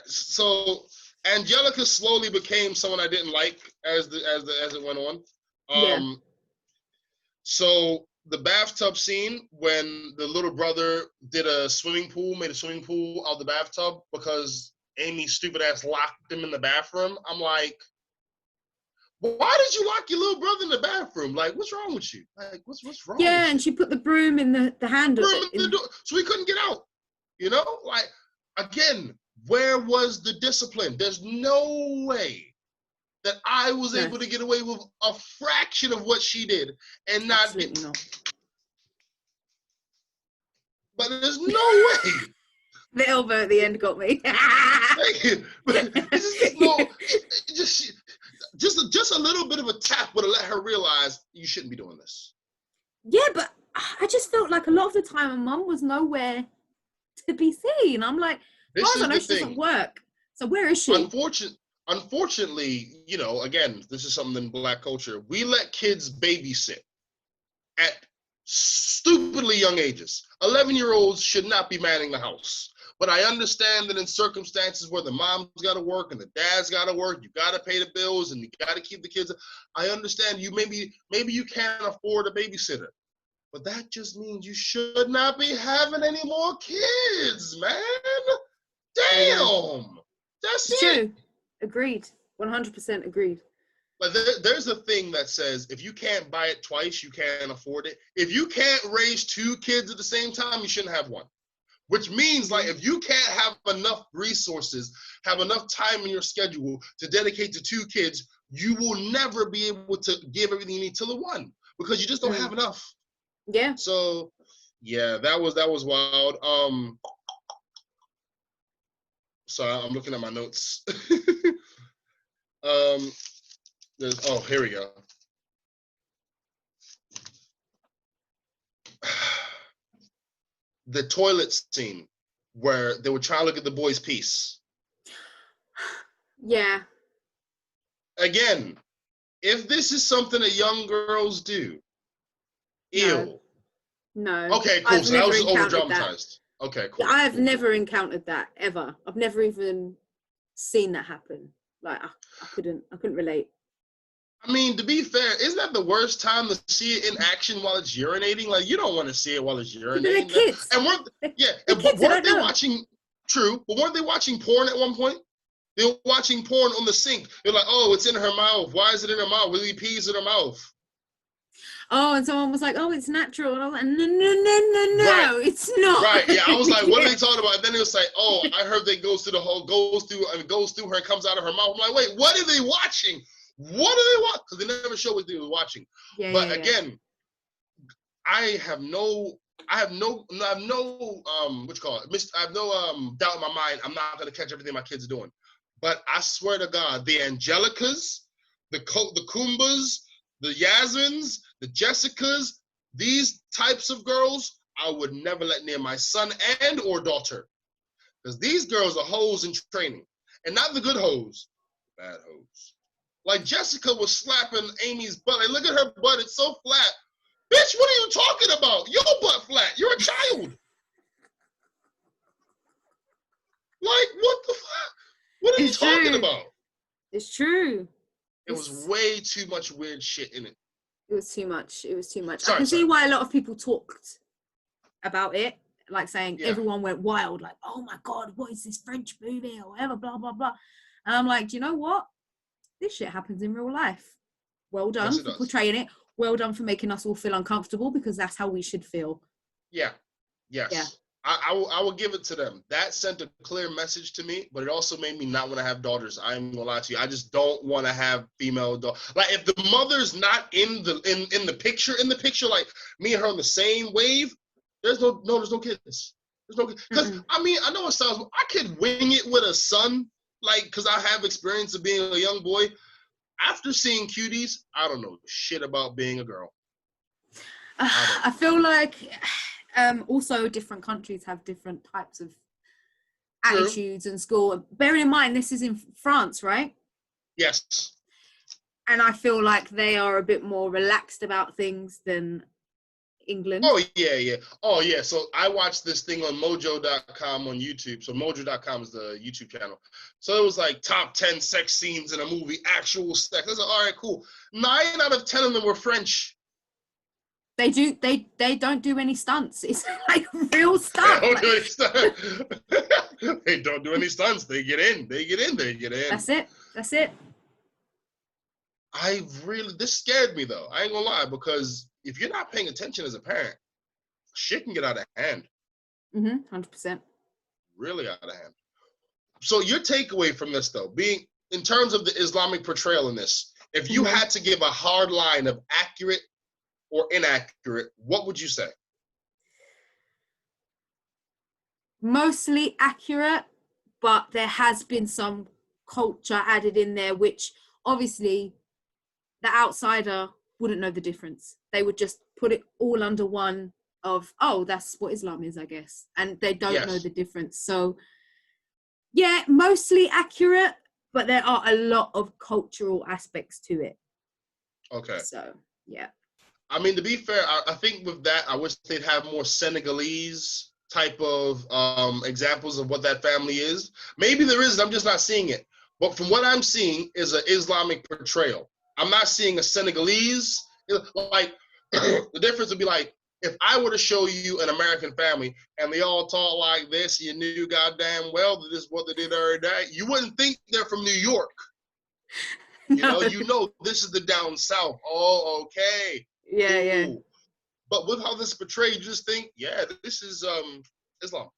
so Angelica slowly became someone I didn't like as it went on. So the bathtub scene when the little brother made a swimming pool out of the bathtub because Amy's stupid ass locked him in the bathroom. I'm like, Why did you lock your little brother in the bathroom? Like, what's wrong with you? Like, what's wrong with Yeah, and you? she put the broom in the handle. Room in the door, so he couldn't get out. You know, like, again, where was the discipline? There's no way that I was able to get away with a fraction of what she did and not Absolutely not. But there's no way. The elbow at the end got me. Just a little bit of a tap would have let her realize you shouldn't be doing this. Yeah, but I just felt like a lot of the time my mum was nowhere to be seen. I'm like, This I know she doesn't work. So where is she? Unfortunately, you know, again, this is something in Black culture. We let kids babysit at stupidly young ages. 11-year-olds should not be manning the house. But I understand that in circumstances where the mom's got to work and the dad's got to work, you got to pay the bills and you got to keep the kids. I understand you maybe you can't afford a babysitter. But that just means you should not be having any more kids, man. Damn. That's it's it. True. Agreed. 100% agreed. Like there's a thing that says if you can't buy it twice, you can't afford it. If you can't raise 2 kids at the same time, you shouldn't have one. Which means, like, if you can't have enough resources, have enough time in your schedule to dedicate to 2 kids, you will never be able to give everything you need to the one because you just don't have enough. Yeah. So, yeah, that was wild. So I'm looking at my notes. Here we go. The toilet scene where they were trying to look at the boy's piece. Yeah. Again, if this is something that young girls do, ew. No. Okay, cool. So that was just over dramatized. Okay, cool. Yeah, I've never encountered that ever. I've never even seen that happen. Like I couldn't relate. I mean, to be fair, isn't that the worst time to see it in action while it's urinating? Like, you don't want to see it while it's urinating. They're kids. And weren't they watching? True, but weren't they watching porn at one point? They were watching porn on the sink. They're like, "Oh, it's in her mouth. Why is it in her mouth? Really pees in her mouth." Oh, and someone was like, "Oh, it's natural," and I was like, "No, right. It's not." Right? Yeah, I was like, "What are they talking about?" And then it was like, "Oh, I heard they goes through her and comes out of her mouth." I'm like, "Wait, what are they watching? What are they watching?" Because they never show what they were watching. Again, I have no doubt in my mind. I'm not gonna catch everything my kids are doing. But I swear to God, the Angelicas, the Kumbas, the Yasmins, the Jessicas, these types of girls, I would never let near my son and or daughter. Because these girls are hoes in training. And not the good hoes, bad hoes. Like Jessica was slapping Amy's butt. Like, look at her butt, it's so flat. Bitch, what are you talking about? Your butt flat. You're a child. Like, what the fuck? What are you talking about? It's true. It was way too much weird shit in it. It was too much. I can see why a lot of people talked about it, like saying everyone went wild, like, "Oh my God, what is this French movie?" or whatever, blah, blah, blah. And I'm like, do you know what? This shit happens in real life. Well done for portraying it. Well done for making us all feel uncomfortable because that's how we should feel. Yeah. Yes. Yeah. I will give it to them. That sent a clear message to me, but it also made me not want to have daughters. I'm gonna lie to you. I just don't want to have female daughters. Like if the mother's not in the picture, like me and her on the same wave, there's no kids. There's no kids. Because I mean, I know it sounds. I could wing it with a son, like because I have experience of being a young boy. After seeing Cuties, I don't know shit about being a girl. I feel like. Also, different countries have different types of attitudes and school. Bearing in mind, this is in France, right? Yes. And I feel like they are a bit more relaxed about things than England. Oh, yeah. Oh, yeah. So I watched this thing on mojo.com on YouTube. So mojo.com is the YouTube channel. So it was like top 10 sex scenes in a movie, actual sex. I was like, all right, cool. 9 out of 10 of them were French. They don't do any stunts. It's like real stuff. They don't do any stunts. They get in. That's it. this scared me though. I ain't gonna lie, because if you're not paying attention as a parent, shit can get out of hand. 100%. Really out of hand. So your takeaway from this though, being in terms of the Islamic portrayal in this, if you had to give a hard line of accurate or inaccurate, what would you say? Mostly accurate, but there has been some culture added in there, which obviously the outsider wouldn't know the difference. They would just put it all under one of, oh, that's what Islam is, I guess. And they don't know the difference. So yeah, mostly accurate, but there are a lot of cultural aspects to it. Okay. So, yeah. I mean, to be fair, I think with that, I wish they'd have more Senegalese type of examples of what that family is. Maybe there is, I'm just not seeing it. But from what I'm seeing is an Islamic portrayal. I'm not seeing a Senegalese. Like, the difference would be like, if I were to show you an American family and they all talk like this, you knew goddamn well that this is what they did every day, you wouldn't think they're from New York. No. You know, this is the down south. Oh, okay. Yeah, Ooh. yeah. But with how this is portrayed, you just think, yeah, this is Islam.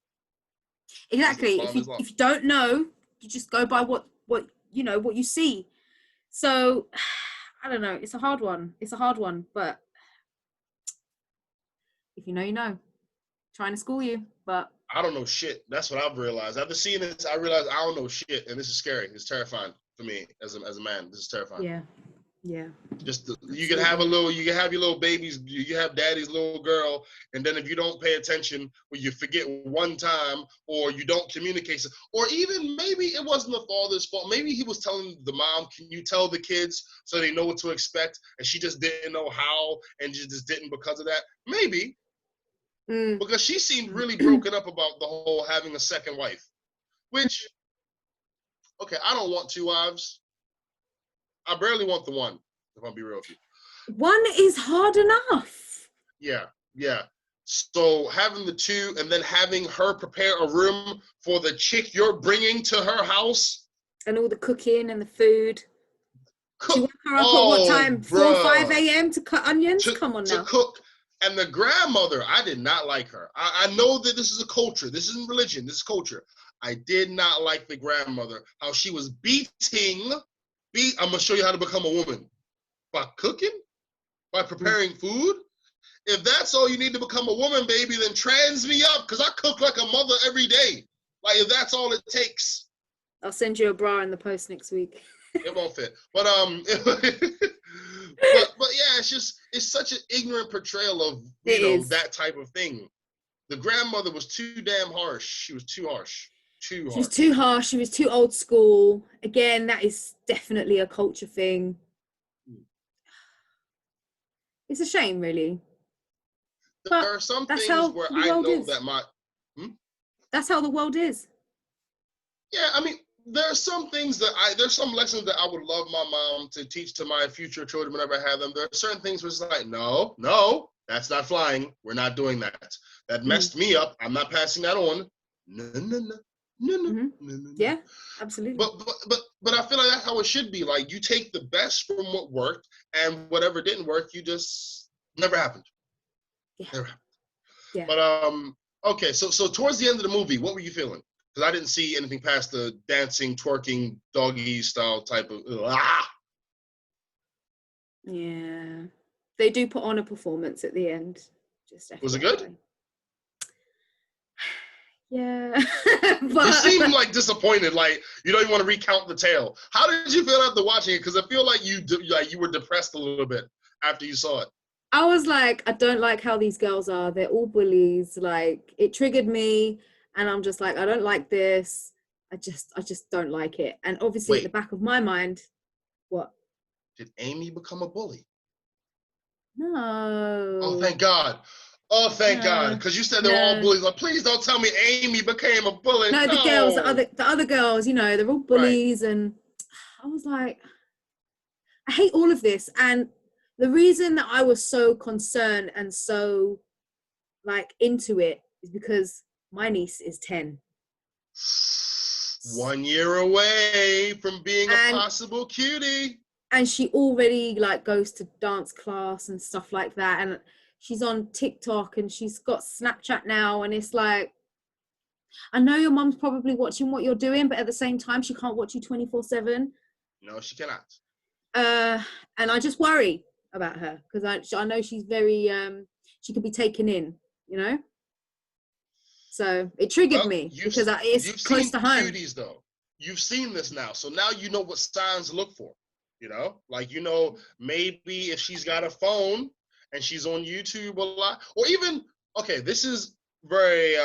Exactly. Islam. If you don't know, you just go by what you know, what you see. So I don't know. It's a hard one. But if you know, you know. Trying to school you, but I don't know shit. That's what I've realized. After seeing this, I realized I don't know shit, and this is scary. It's terrifying for me as a man. This is terrifying. Yeah. Just you can have your little babies, you can have daddy's little girl, and then if you don't pay attention, or you forget one time, or you don't communicate, or even maybe it wasn't the father's fault. Maybe he was telling the mom, "Can you tell the kids so they know what to expect?" And she just didn't know how, and just didn't because of that. Maybe. Because she seemed really broken up about the whole having a second wife. Which, okay, I don't want two wives. I barely want the one, if I'm be real with you. One is hard enough. Yeah. So having the two and then having her prepare a room for the chick you're bringing to her house. And all the cooking and the food. She woke her up at what time? 4 or 5 a.m. to cut onions? Come on now. To cook. And the grandmother, I did not like her. I know that this is a culture. This isn't religion. This is culture. I did not like the grandmother. How she was I'm going to show you how to become a woman. By cooking? By preparing food? If that's all you need to become a woman, baby, then trans me up. Because I cook like a mother every day. Like, if that's all it takes. I'll send you a bra in the post next week. It won't fit. But but yeah, it's such an ignorant portrayal of that type of thing. The grandmother was too damn harsh. She was too harsh. She was too harsh. She was too old school. Again, that is definitely a culture thing. It's a shame, really. There are some things where I know that that's how the world is. Yeah, I mean, there are some things there's some lessons that I would love my mom to teach to my future children whenever I have them. There are certain things where it's like, no, that's not flying. We're not doing that. That messed me up. I'm not passing that on. No. Yeah, absolutely. But I feel like that's how it should be. Like, you take the best from what worked, and whatever didn't work, you just never happened. Yeah. Never happened. Yeah. But okay, so towards the end of the movie, what were you feeling? Because I didn't see anything past the dancing, twerking, doggy style type of. Yeah, they do put on a performance at the end. Just was it good? Yeah, but you seem like disappointed. Like you don't even want to recount the tale. How did you feel after watching it? Because I feel like you were depressed a little bit after you saw it. I was like, I don't like how these girls are. They're all bullies. Like, it triggered me, and I'm just like, I don't like this. I just don't like it. And obviously, at the back of my mind, what? Did Amy become a bully? No. Oh, thank God. Oh, thank God. Because you said they were all bullies. Like, please don't tell me Amy became a bully. No, the girls, the other girls, they're all bullies. Right. And I was like, I hate all of this. And the reason that I was so concerned and so, like, into it is because my niece is 10. 1 year away from being a possible cutie. and she already like goes to dance class and stuff like that, and she's on TikTok and she's got Snapchat now, and it's like, I know your mom's probably watching what you're doing, but at the same time she can't watch you 24/7. No, she cannot. And I just worry about her because I know she's very she could be taken in, you know. So it triggered me because it's close to home. Cuties though. You've seen this now, so now you know what signs to look for. You know, like, you know, maybe if she's got a phone and she's on YouTube a lot, or even, okay, this is very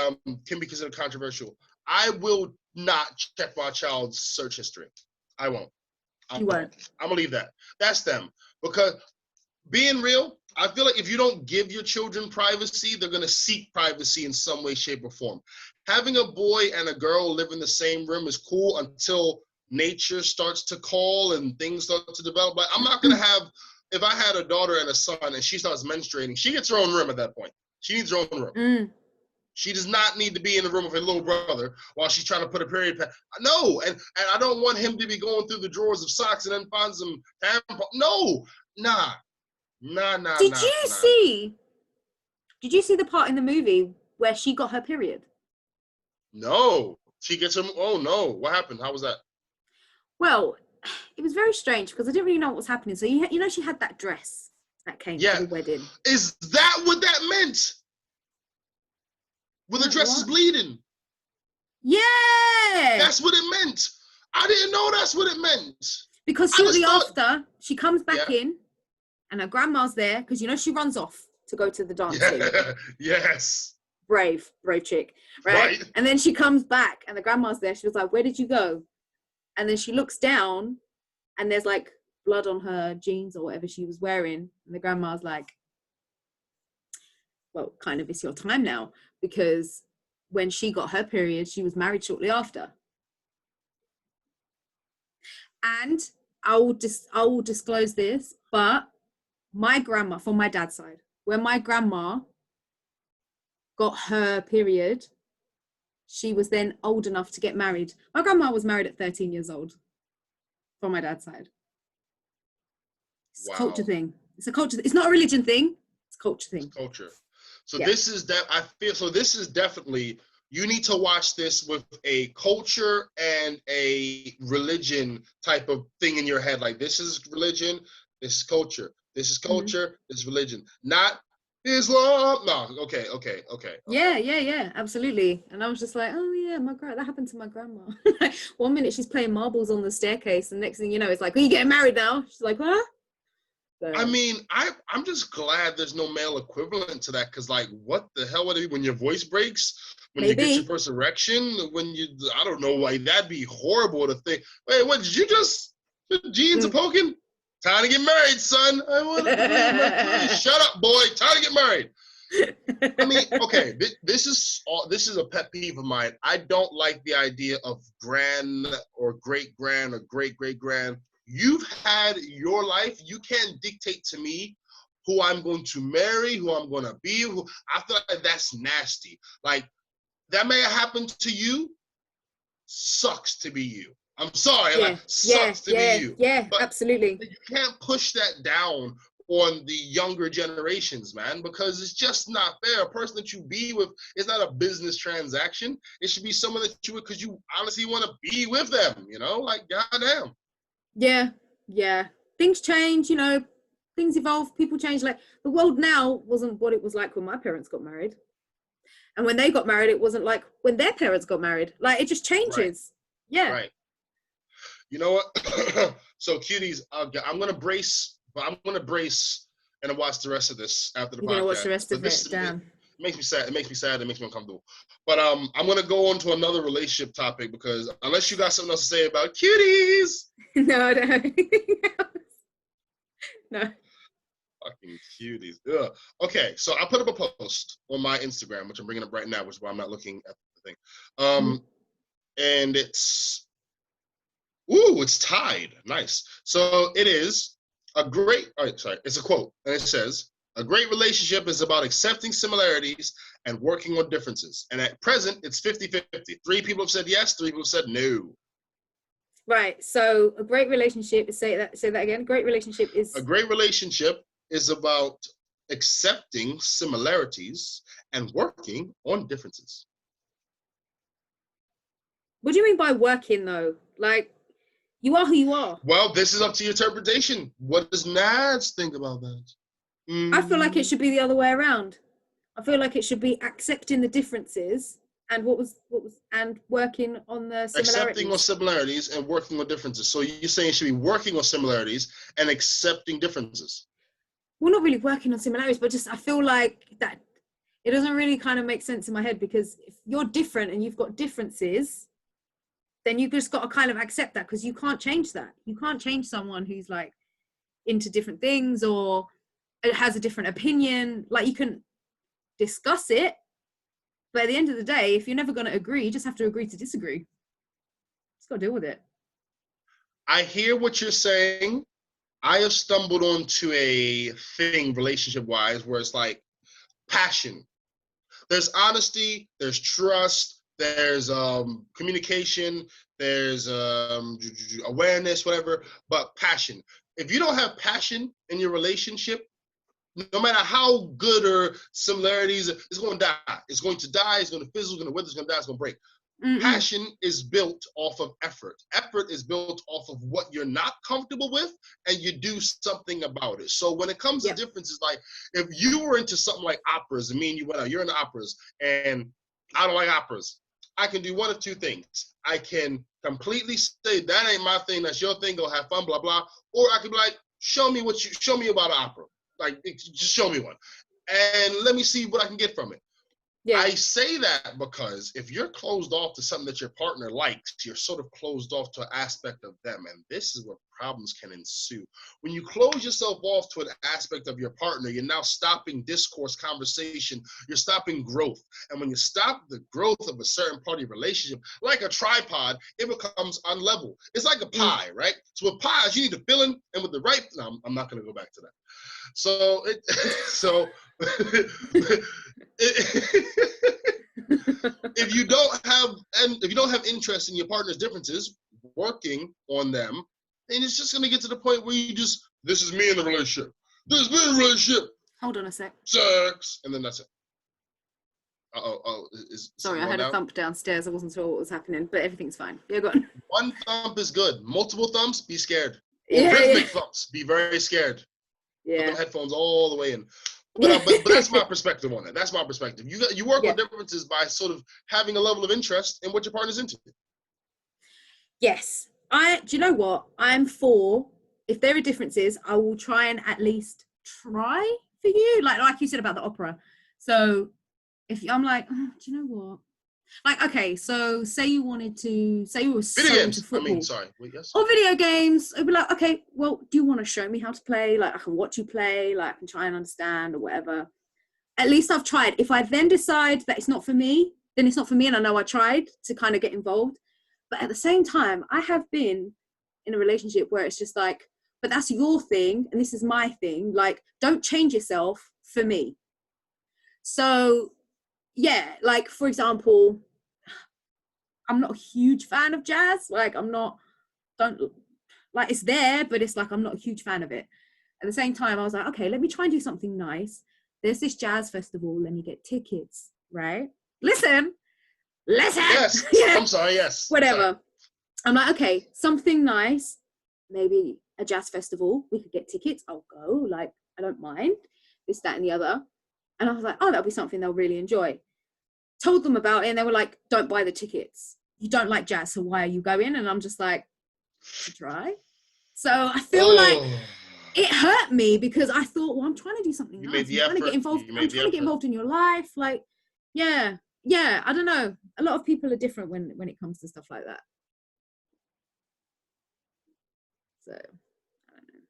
can be considered controversial. I will not check my child's search history. I won't. You won't. I'm gonna leave that. That's them. Because being real, I feel like if you don't give your children privacy, they're gonna seek privacy in some way, shape, or form. Having a boy and a girl live in the same room is cool until nature starts to call and things start to develop. Like, I'm not gonna have, if I had a daughter and a son and she starts menstruating, she gets her own room at that point. She needs her own room. She does not need to be in the room with her little brother while she's trying to put a period pad. No, and I don't want him to be going through the drawers of socks and then find some tampon. No, nah. Did you see the part in the movie where she got her period? No, she gets him. Oh no, what happened? How was that? Well, it was very strange because I didn't really know what was happening. So you know, she had that dress that came to the wedding. Is that what that meant? When the dress is bleeding? Yeah, that's what it meant. I didn't know that's what it meant. Because shortly after she comes back in, and her grandma's there because, you know, she runs off to go to the dance. Yes. Brave chick, right? And then she comes back and the grandma's there. She was like, where did you go? And then she looks down and there's like blood on her jeans or whatever she was wearing. And the grandma's like, well, kind of, it's your time now. Because when she got her period, she was married shortly after. And I will disclose this, but my grandma, from my dad's side, when my grandma got her period, she was then old enough to get married. My grandma was married at 13 years old, from my dad's side. It's a culture thing. It's a culture. It's not a religion thing. It's a culture thing. It's culture. So this is that. I feel so. This is definitely. You need to watch this with a culture and a religion type of thing in your head. Like, this is religion. This is culture. This is culture. This is religion. Not Islam. No. Okay. Yeah. Absolutely. And I was just like, oh yeah, that happened to my grandma. 1 minute she's playing marbles on the staircase, and next thing you know, it's like, are you getting married now? She's like, what? So. I mean, I'm just glad there's no male equivalent to that, because, like, what the hell would it be when your voice breaks, when you get your first erection, I don't know, like, that'd be horrible to think. Wait, what, did you just, the jeans are poking? Time to get married, son. Shut up, boy. Time to get married. I mean, okay, this is a pet peeve of mine. I don't like the idea of grand or great-grand or great-great-grand. You've had your life. You can't dictate to me who I'm going to marry, who I'm going to be. I feel like that's nasty. Like, that may have happened to you. Sucks to be you. I'm sorry. Sucks to be you. Yeah, but absolutely. You can't push that down on the younger generations, man, because it's just not fair. A person that you be with is not a business transaction. It should be someone that you would, because you honestly want to be with them, you know? Like, goddamn. Yeah. Things change, you know, things evolve, people change. Like, the world now wasn't what it was like when my parents got married. And when they got married, it wasn't like when their parents got married. Like, it just changes. Right. Yeah. Right. You know what? So, Cuties, I'm going to brace and watch the rest of this after the podcast. You're going to watch the rest of it? Damn. It makes me sad. It makes me sad. It makes me uncomfortable. But I'm going to go on to another relationship topic, because unless you got something else to say about Cuties. No, I don't have anything else. No. Fucking Cuties. Ugh. Okay, so I put up a post on my Instagram, which I'm bringing up right now, which is why I'm not looking at the thing. And it's tied. Nice. So it is it's a quote, and it says, a great relationship is about accepting similarities and working on differences. And at present, it's 50-50. 3 people have said yes, 3 people have said no. Right. So a great relationship is say that again. Great relationship A is great relationship is about accepting similarities and working on differences. what do you mean by working though? Like you are who you are. Well, this is up to your interpretation. What does Nads think about that? I feel like it should be the other way around. I feel like it should be accepting the differences and and working on the Accepting on similarities. similarities and working on differences. So you're saying it should be working on similarities and accepting differences. Well, not really working on similarities, but just I feel like that it doesn't really kind of make sense in my head because if you're different and you've got differences, then you just got to kind of accept that because you can't change that. You can't change someone who's like into different things or has a different opinion. Like you can discuss it, but at the end of the day, if you're never going to agree, you just have to agree to disagree. Just got to deal with it. I hear what you're saying. I have stumbled onto a thing relationship-wise where it's like passion. There's honesty, there's trust, there's communication, there's awareness, whatever, but passion. If you don't have passion in your relationship, no matter how good or similarities, it's going to die. It's going to die, it's going to fizzle, it's going to wither, it's going to die, it's going to break. Passion is built off of effort. Effort is built off of what you're not comfortable with, and you do something about it. So when it comes to differences, like if you were into something like operas, and me and you went out, you're into operas, and I don't like operas, I can do one of two things. I can completely say that ain't my thing, that's your thing, go have fun, blah blah, or I could be like, show me about an opera, like just show me one, and let me see what I can get from it. Yeah. I say that because if you're closed off to something that your partner likes, you're sort of closed off to an aspect of them. And this is where problems can ensue. When you close yourself off to an aspect of your partner, you're now stopping discourse, conversation, you're stopping growth. And when you stop the growth of a certain part of your relationship, like a tripod, it becomes unlevel. It's like a pie, right? So with pies, you need to fill in, and with the right, no, I'm not going to go back to that. So if you don't have interest in your partner's differences, working on them, then it's just gonna get to the point where this is me in the relationship. This is me in the relationship. Hold on a sec. Sex, and then that's it. Sorry, I had a thump downstairs. I wasn't sure what was happening, but everything's fine. Yeah, go on. One thump is good. Multiple thumps, be scared. Rhythmic thumps, be very scared. Put them headphones all the way in. But that's my perspective on it. That's my perspective. You work on differences by sort of having a level of interest in what your partner's into. Yes. Do you know what? I'm for, if there are differences, I will try and at least try for you. Like you said about the opera. So if I'm like, do you know what? Like, okay, so say you were so into football. Or video games. I'd be like, okay, well, do you want to show me how to play? Like, I can watch you play, like, I can try and understand or whatever. At least I've tried. If I then decide that it's not for me, then it's not for me, and I know I tried to kind of get involved. But at the same time, I have been in a relationship where it's just like, but that's your thing, and this is my thing. Like, don't change yourself for me. So yeah, like for example, I'm not a huge fan of jazz. Like it's there, but it's like I'm not a huge fan of it. At the same time, I was like, okay, let me try and do something nice. There's this jazz festival. Let me get tickets, right? Listen. Yes. Yeah. I'm sorry. Yes. Whatever. Sorry. I'm like, okay, something nice. Maybe a jazz festival. We could get tickets. I'll go. Like, I don't mind. This, that, and the other. And I was like, oh, that'll be something they'll really enjoy. Told them about it, and they were like, don't buy the tickets. You don't like jazz, so why are you going? And I'm just like, to try. So I feel like it hurt me because I thought, well, I'm trying to do something nice. I'm trying to get involved. I'm trying to get involved in your life. Like, yeah, I don't know. A lot of people are different when it comes to stuff like that. So I don't know.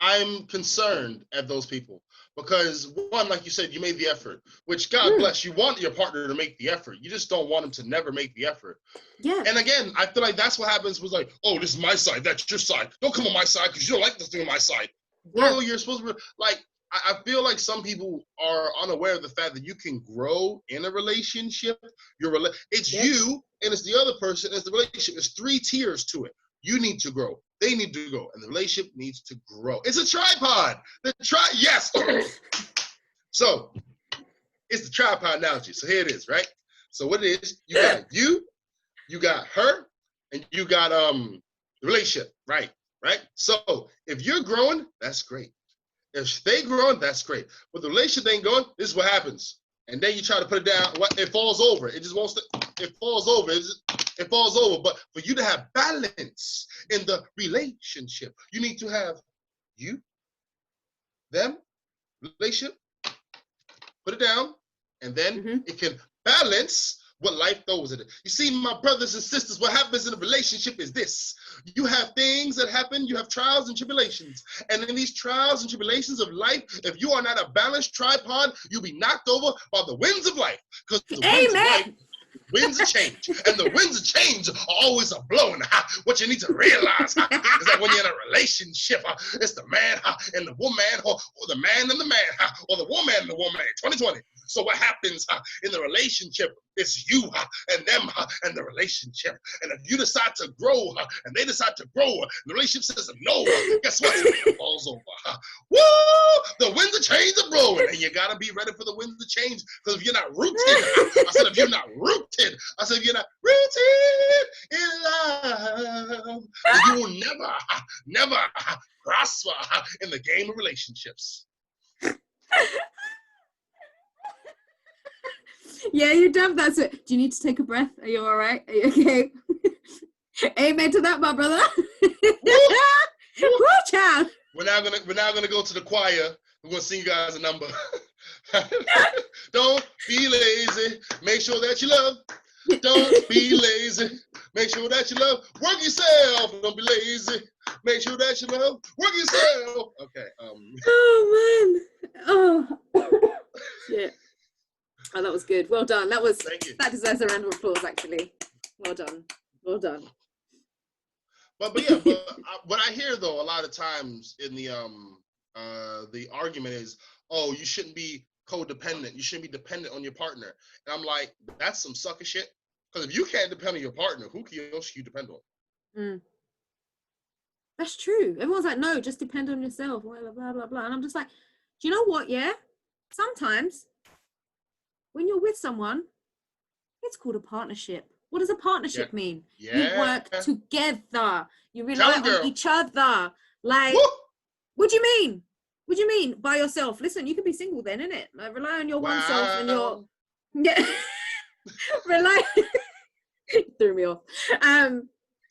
I'm concerned at those people because one, like you said, you made the effort, which God bless, you want your partner to make the effort. You just don't want them to never make the effort. Yeah. And again, I feel like that's what happens was like, oh, this is my side. That's your side. Don't come on my side because you don't like this thing on my side. Yeah. Bro, you're supposed to be like, I feel like some people are unaware of the fact that you can grow in a relationship. It's you and it's the other person, it's the relationship. There's 3 tiers to it. You need to grow. They need to grow. And the relationship needs to grow. It's a tripod. Yes. So it's the tripod analogy. So here it is, right? So what it is, you got her, and you got the relationship, right? Right? So if you're growing, that's great. If they growing, that's great. But the relationship ain't going, this is what happens. And then you try to put it down, it falls over. It just wants to, it falls over. It falls over. But for you to have balance in the relationship, you need to have you, them, relationship, put it down, and then it can balance what life throws at it. You see, my brothers and sisters, what happens in a relationship is this. You have things that happen, you have trials and tribulations. And in these trials and tribulations of life, if you are not a balanced tripod, you'll be knocked over by the winds of life. Because the winds of life, winds of change. And the winds of change are always a blowing. What you need to realize is that when you're in a relationship, it's the man and the woman, or the man and the man, or the woman and the woman. 2020. So what happens in the relationship is you and them and the relationship. And if you decide to grow and they decide to grow, the relationship says no, guess what? It falls over. Woo! The winds of change are blowing, and you gotta be ready for the winds of change. Because if you're not rooted, I said if you're not rooted, if you're not rooted in love, you will never prosper in the game of relationships. Yeah, you're dumb. That's it. Do you need to take a breath? Are you all right? Are you okay? Amen to that, my brother. Woo, child. We're now gonna go to the choir. We're gonna sing you guys a number. Don't be lazy. Make sure that you love. Don't be lazy. Make sure that you love. Work yourself. Don't be lazy. Make sure that you love. Work yourself. Okay. Oh man. Oh. Shit. Oh, that was good. Well done. That deserves a round of applause, actually. Well done. Well done. But what I hear though a lot of times in the argument is, oh, you shouldn't be codependent. You shouldn't be dependent on your partner. And I'm like, that's some sucker shit. Because if you can't depend on your partner, who else can you depend on? That's true. Everyone's like, no, just depend on yourself. Blah blah blah blah. And I'm just like, do you know what? Yeah, sometimes when you're with someone, it's called a partnership. What does a partnership mean? Yeah. You work together. You rely on each other. Like, what do you mean? What do you mean by yourself? Listen, you can be single then, innit? Like, rely on your one self and your rely. Threw me off.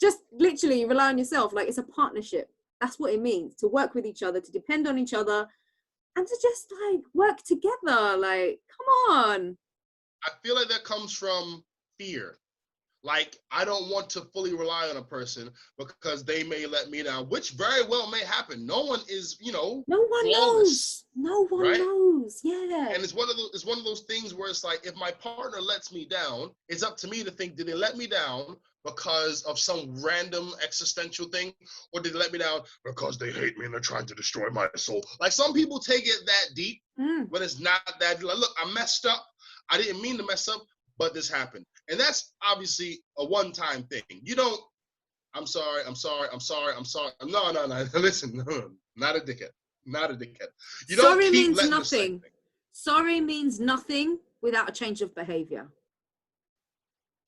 Just literally rely on yourself. Like, it's a partnership. That's what it means, to work with each other, to depend on each other, and to just like work together. Like, come on. I feel like that comes from fear. Like, I don't want to fully rely on a person because they may let me down, which very well may happen. No one is, no one knows. No one knows. Yeah. And it's one of those things where it's like, if my partner lets me down, it's up to me to think, did they let me down because of some random existential thing, or did they let me down because they hate me and they're trying to destroy my soul? Like, some people take it that deep when it's not that deep. Like, look, I messed up. I didn't mean to mess up, but this happened. And that's obviously a one-time thing. You don't, I'm sorry. No. Listen, no, not a dickhead. Not a dickhead. You don't sorry keep means nothing. Sorry means nothing without a change of behavior.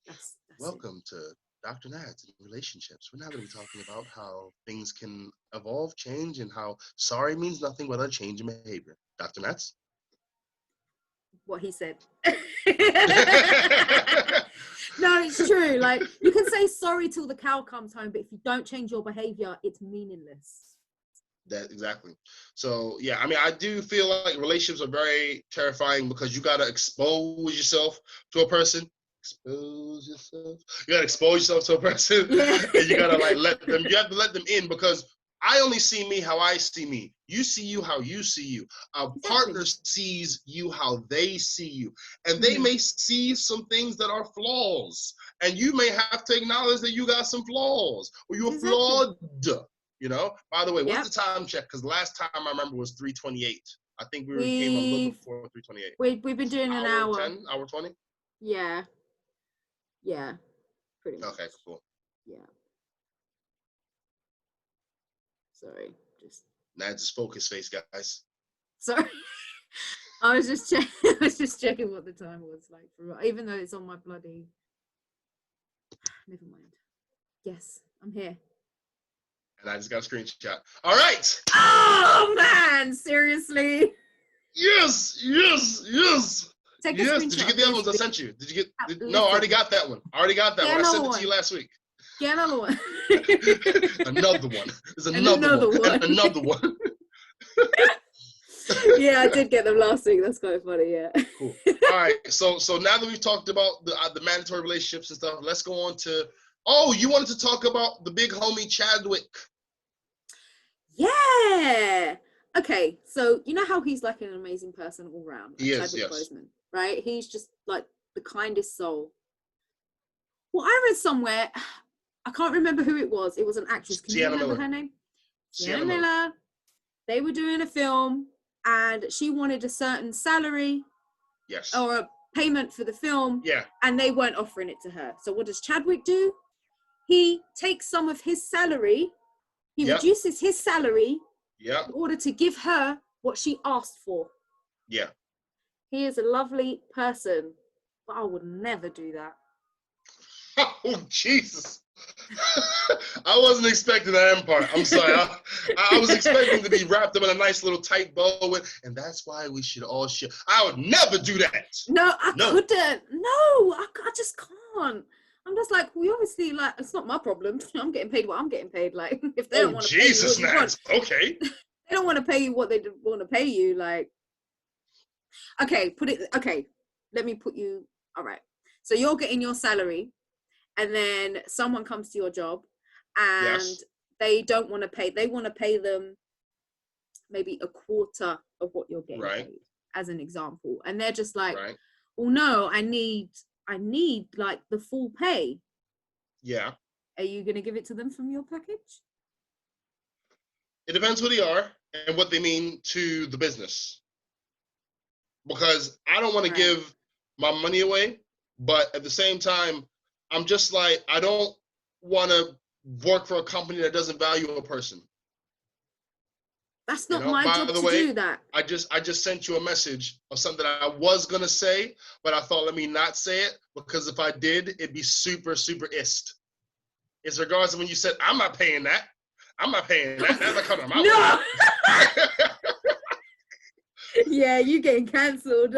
That's Welcome to Dr. Nads in relationships. We're now going to be talking about how things can evolve, change, and how sorry means nothing without a change in behavior. Dr. Nads? What he said. No, it's true. Like, you can say sorry till the cow comes home, but if you don't change your behavior, it's meaningless. That exactly. So yeah, I mean, I do feel like relationships are very terrifying because you got to expose yourself to a person. Expose yourself. You got to expose yourself to a person, and you got to like let them. You have to let them in, because I only see me how I see me. You see you how you see you. A partner sees you how they see you. And they may see some things that are flaws. And you may have to acknowledge that you got some flaws. Or you're flawed. By the way, what's the time check? Because last time I remember was 3:28. I think we came a little before 3:28. We've been doing an hour. 10, hour 20? Yeah. pretty much. Okay, cool. Yeah. Sorry, just. Nad just spoke his face, guys. Sorry. I was just checking. I was just checking what the time was like. Even though it's on my bloody. Never mind. Yes, I'm here. And I just got a screenshot. All right. Oh man, seriously. Yes. Take a Yes. screenshot. Did you get the other ones I sent you? Did you get? Listen. No, I already got that one. I already got that one. I sent it to you last week. Get another one. Another one. There's And another one. one. And another one. Yeah, I did get them last week. That's quite funny. Yeah. Cool. All right. So now that we've talked about the mandatory relationships and stuff, let's go on to. Oh, you wanted to talk about the big homie Chadwick. Yeah. Okay. So you know how he's like an amazing person all round. He is. Chadwick Yes. Boseman, right? He's just like the kindest soul. Well, I read somewhere. I can't remember who it was. It was an actress. Can you remember her name? Sienna Miller. They were doing a film and she wanted a certain salary. Yes. Or a payment for the film. Yeah. And they weren't offering it to her. So what does Chadwick do? He takes some of his salary. He reduces his salary in order to give her what she asked for. Yeah. He is a lovely person, but I would never do that. Oh, Jesus. I wasn't expecting that end part. I'm sorry. I was expecting to be wrapped up in a nice little tight bow and that's why we should all share. I would never do that. No, I couldn't. No, I just can't. I'm just like, we obviously, like, it's not my problem. I'm getting paid what I'm getting paid. Like, if they don't want to pay you what you want, okay. they don't want to pay you what they want to pay you. Like, okay, let me put you, all right. So you're getting your salary and then someone comes to your job and they don't want to pay. They want to pay them maybe a quarter of what you're getting paid, as an example. And they're just like, well, no, I need like the full pay. Yeah. Are you going to give it to them from your package? It depends who they are and what they mean to the business. Because I don't want to give my money away, but at the same time, I'm just like, I don't want to work for a company that doesn't value a person. That's not my job to do that. I just sent you a message of something that I was going to say, but I thought, let me not say it, because if I did, it'd be super, super ist. It's regardless of when you said, I'm not paying that. I'm not paying that. That's not coming out my way. Yeah, you getting cancelled.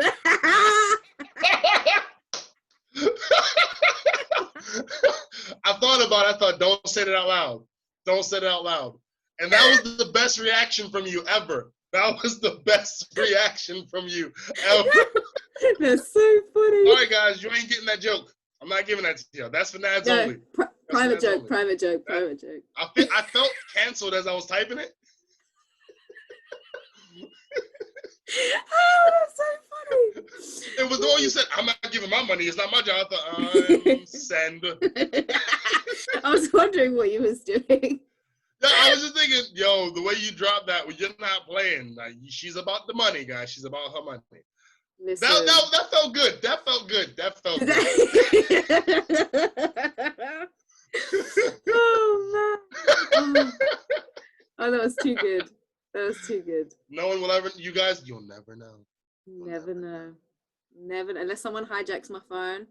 I thought, don't say it out loud. Don't say it out loud. And that was the best reaction from you ever. That was the best reaction from you ever. That's so funny. All right, guys, you ain't getting that joke. I'm not giving that to you. That's for Nads only. Private joke. I felt canceled as I was typing it. Oh, that's so funny. It was the one you said, I'm not giving my money. It's not my job. I thought, send. I was wondering what you was doing. Yeah, I was just thinking, yo, the way you dropped that, well, you're not playing. Like, she's about the money, guys. She's about her money. Listen. That felt good. That felt good. Oh, man. Oh, that was too good. No one will ever, you guys, you'll never know. Never know. Unless someone hijacks my phone,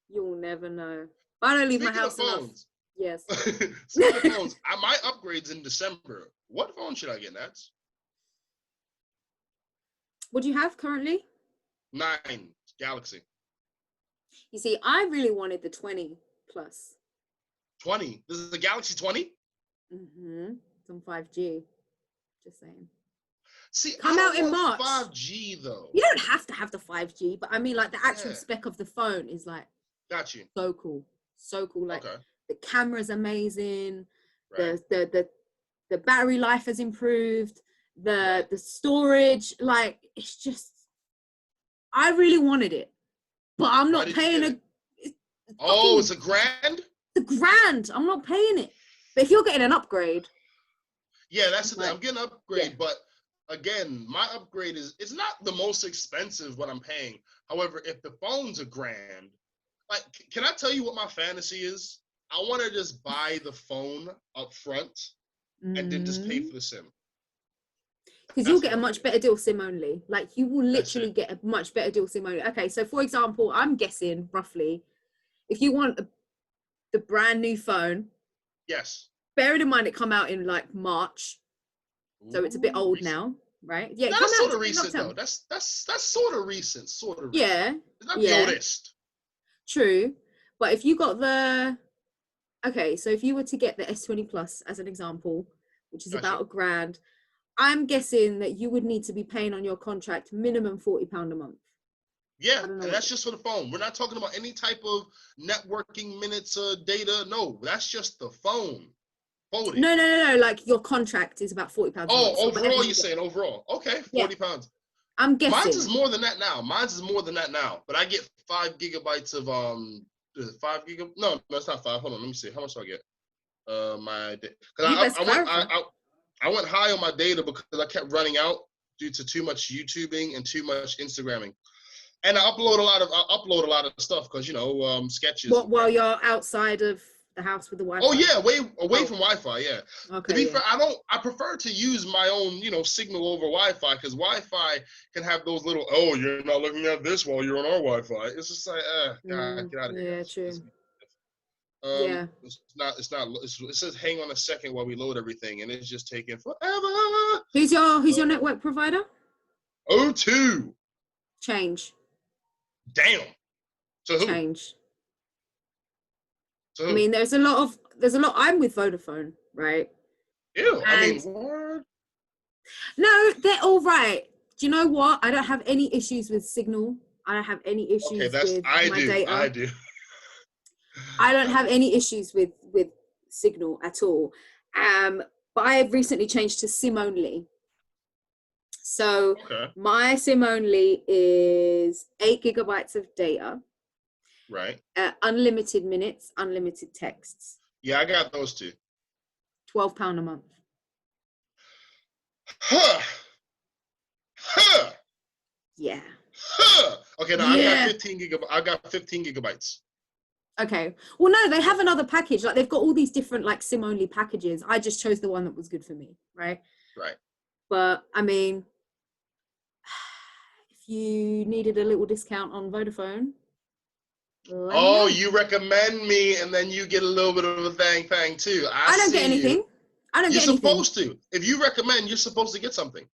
you'll never know. But I don't leave my house enough. Yes. Speaking of phones, my upgrade's in December. What phone should I get, Nats? What do you have currently? 9 Galaxy. You see, I really wanted the 20 plus. 20? This is the Galaxy 20? Mm-hmm. It's on 5G. Just saying. See, come out in March. 5G though. You don't have to have the 5G, but I mean, like the actual spec of the phone is like. Got you. So cool. Like the camera's amazing. Right. The battery life has improved. The storage, like it's just. I really wanted it, but I'm not paying it's a grand. It's a grand. I'm not paying it. But if you're getting an upgrade. Yeah, that's the thing. I'm getting an upgrade, but again, my upgrade it's not the most expensive what I'm paying. However, if the phone's a grand, like, can I tell you what my fantasy is? I want to just buy the phone up front and then just pay for the SIM. Because you'll get a much better deal SIM only. Like you will literally get a much better deal SIM only. Okay, so for example, I'm guessing roughly, if you want the brand new phone, yes, bearing in mind it come out in like March, so it's a bit old recent. now, right? Yeah, No, that's sort of recent though. That's sort of recent, sort of recent. Yeah, it's not the oldest. True, but if you got so if you were to get the S20 Plus as an example, which is about £1,000, I'm guessing that you would need to be paying on your contract minimum £40 a month. Yeah, and that's just for the phone. We're not talking about any type of networking minutes or data. No, that's just the phone. No. Like your contract is about £40. Oh, overall, you're saying overall. Okay, £40. I'm guessing. Mine's is more than that now. But I get 5 gigabytes of 5 gig. No, it's not 5. Hold on, let me see. How much do I get? I went high on my data because I kept running out due to too much YouTubing and too much Instagramming. And I upload a lot of stuff because sketches. While you're outside of the house with the Wi-Fi? Oh yeah, away from Wi-Fi. Yeah. Okay. To be fair, I prefer to use my own signal over Wi-Fi because Wi-Fi can have those little you're not looking at this while you're on our Wi-Fi. It's just like God, get out of here. Yeah, true. It's not. It says hang on a second while we load everything, and it's just taking forever. Who's your network provider? O2. Change. Damn. So who? Change. So who? I mean, there's a lot. I'm with Vodafone, right? Ew. What? No, they're all right. Do you know what? I don't have any issues with Signal. I don't have any issues with my data. I do. I don't have any issues with Signal at all. But I have recently changed to SIM only. So my SIM only is 8 gigabytes of data. Right. Unlimited minutes, unlimited texts. Yeah, I got those two. £12 a month. Yeah. Okay, now I got 15 gigabytes. Okay. Well, no, they have another package. Like they've got all these different like SIM only packages. I just chose the one that was good for me, right? Right. But I mean, if you needed a little discount on Vodafone. You recommend me, and then you get a little bit of a thing too. I don't get anything. You're supposed to. If you recommend, you're supposed to get something.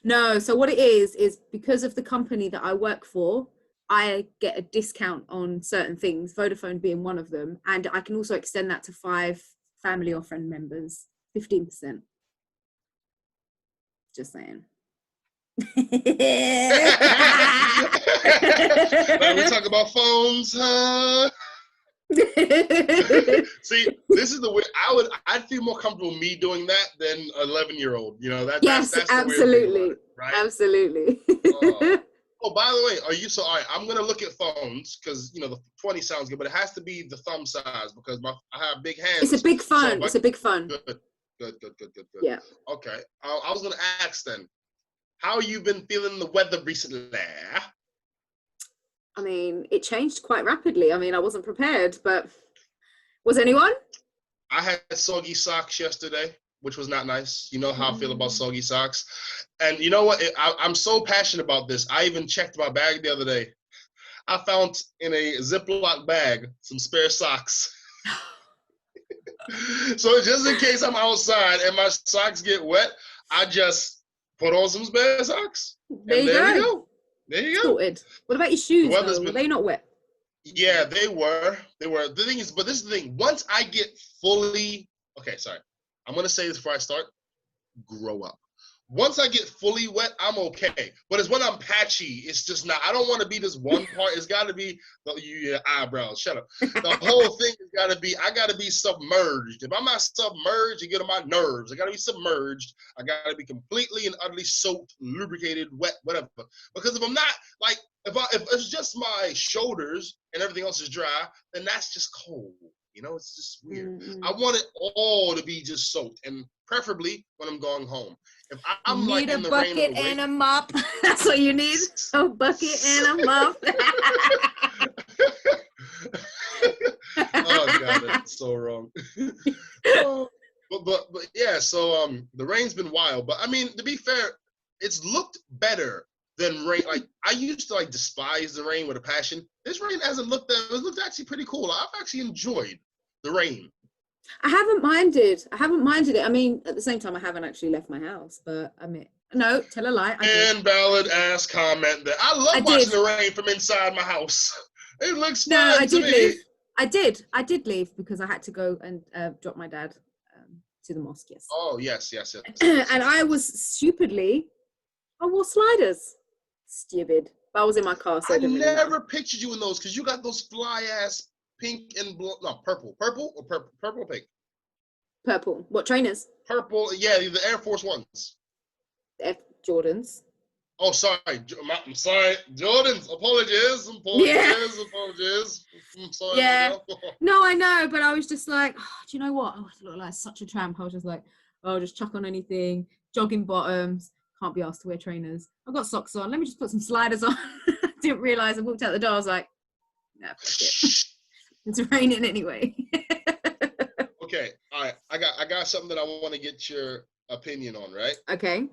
No, so what it is because of the company that I work for, I get a discount on certain things, Vodafone being one of them, and I can also extend that to 5 family or friend members, 15%. Just saying. We talk about phones, huh? See, this is the way I'd feel more comfortable me doing that than an 11-year-old. That's absolutely, it, right? Absolutely. Oh, by the way, all right, I'm gonna look at phones because the 20 sounds good, but it has to be the thumb size because I have big hands. It's a big phone. It's a big phone. Good. Yeah. Okay. I was gonna ask then, how you been feeling the weather recently? I mean, it changed quite rapidly. I mean, I wasn't prepared, but was anyone? I had soggy socks yesterday, which was not nice. You know how I feel about soggy socks. And you know what? I'm so passionate about this. I even checked my bag the other day. I found in a Ziploc bag some spare socks. So just in case I'm outside and my socks get wet, I just put on some spare socks. There you go. Sorted. What about your shoes, though? Were they not wet? Yeah, they were. The thing is, but this is the thing. Once I get fully... Okay, sorry. I'm going to say this before I start. Grow up. Once I get fully wet, I'm okay. But it's when I'm patchy, it's just not. I don't want to be this one part. It's got to be your eyebrows. Shut up. The whole thing has got to be, I got to be submerged. If I'm not submerged, you get on my nerves. I got to be submerged. I got to be completely and utterly soaked, lubricated, wet, whatever. Because if I'm not, like, if it's just my shoulders and everything else is dry, then that's just cold. It's just weird. I want it all to be just soaked, and preferably when I'm going home. If I'm you like need in the a bucket rain and a mop. That's what you need. A bucket and a mop. Oh God, that's so wrong. Oh, but yeah, so the rain's been wild. But I mean, to be fair, it's looked better than rain. Like I used to like despise the rain with a passion. This rain hasn't looked that. It looked actually pretty cool. I've actually enjoyed the rain. I haven't minded. I haven't minded it. I mean, at the same time, I haven't actually left my house, but I mean, no, tell a lie. I did. Invalid ass comment that I I love watching did. the rain from inside my house. It looks No, fun I to did me. leave. I did leave because I had to go and drop my dad to the mosque. Yes. Oh yes. And I was stupidly, I wore sliders. Stupid. But I was in my car, so I it didn't really matter. never pictured you in those because you got those fly ass pink and purple or pink. Purple. What trainers? Purple, yeah, the Air Force Ones. F Jordans. Oh, sorry. I'm sorry. Jordans. Apologies. Yeah. I'm sorry, Yeah. my girl. No, I know, but I was just like, oh, do you know what? I look like such a tramp. I was just like, oh, just chuck on anything, jogging bottoms. Can't be asked to wear trainers. I've got socks on. Let me just put some sliders on. Didn't realize I walked out the door. I was like, nah, fuck it. It's raining anyway. Okay. All right. I got something that I want to get your opinion on, right? Okay.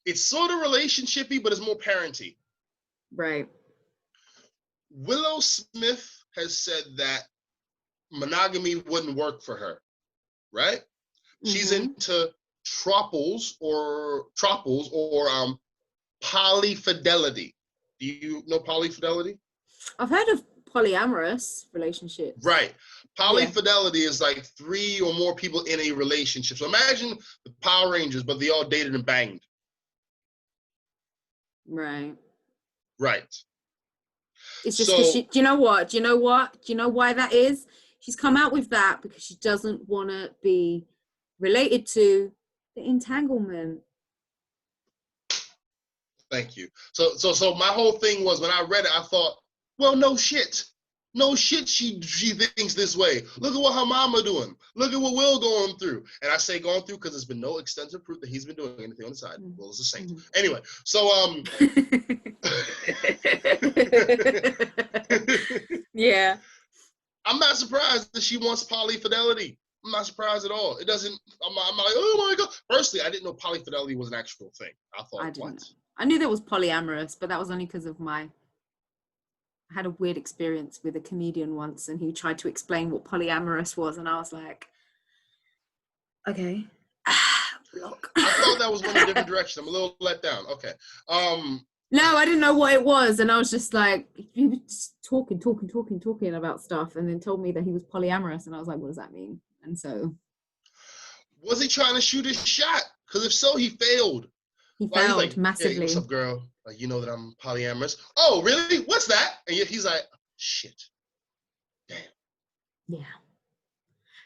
It's sort of relationshipy, but it's more parenty. Right. Willow Smith has said that monogamy wouldn't work for her, right? She's into troples or polyfidelity. Do you know polyfidelity? I've heard of polyamorous relationships. Right. Polyfidelity is like 3 or more people in a relationship. So imagine the Power Rangers, but they all dated and banged. Right. Right. It's just because do you know what? Do you know what? Do you know why that is? She's come out with that because she doesn't want to be related to the entanglement. Thank you. So my whole thing was when I read it, I thought, well, no shit. No shit, she thinks this way. Look at what her mama doing. Look at what Will going through. And I say going through because there's been no extensive proof that he's been doing anything on the side. Will is a saint. Anyway, so yeah. I'm not surprised that she wants polyfidelity. I'm not surprised at all. It doesn't. I'm like, oh my god. Firstly, I didn't know polyfidelity was an actual thing. I thought what? I knew there was polyamorous, but that was only because of I had a weird experience with a comedian once, and he tried to explain what polyamorous was, and I was like, okay, block. I thought that was going a different direction. I'm a little let down. Okay. No, I didn't know what it was, and I was just like, he was just talking about stuff, and then told me that he was polyamorous, and I was like, what does that mean? And so, was he trying to shoot his shot? Because if so, he failed. He failed like, massively. Hey, what's up, girl? Like, you know that I'm polyamorous. Oh, really? What's that? And he's like, shit. Damn.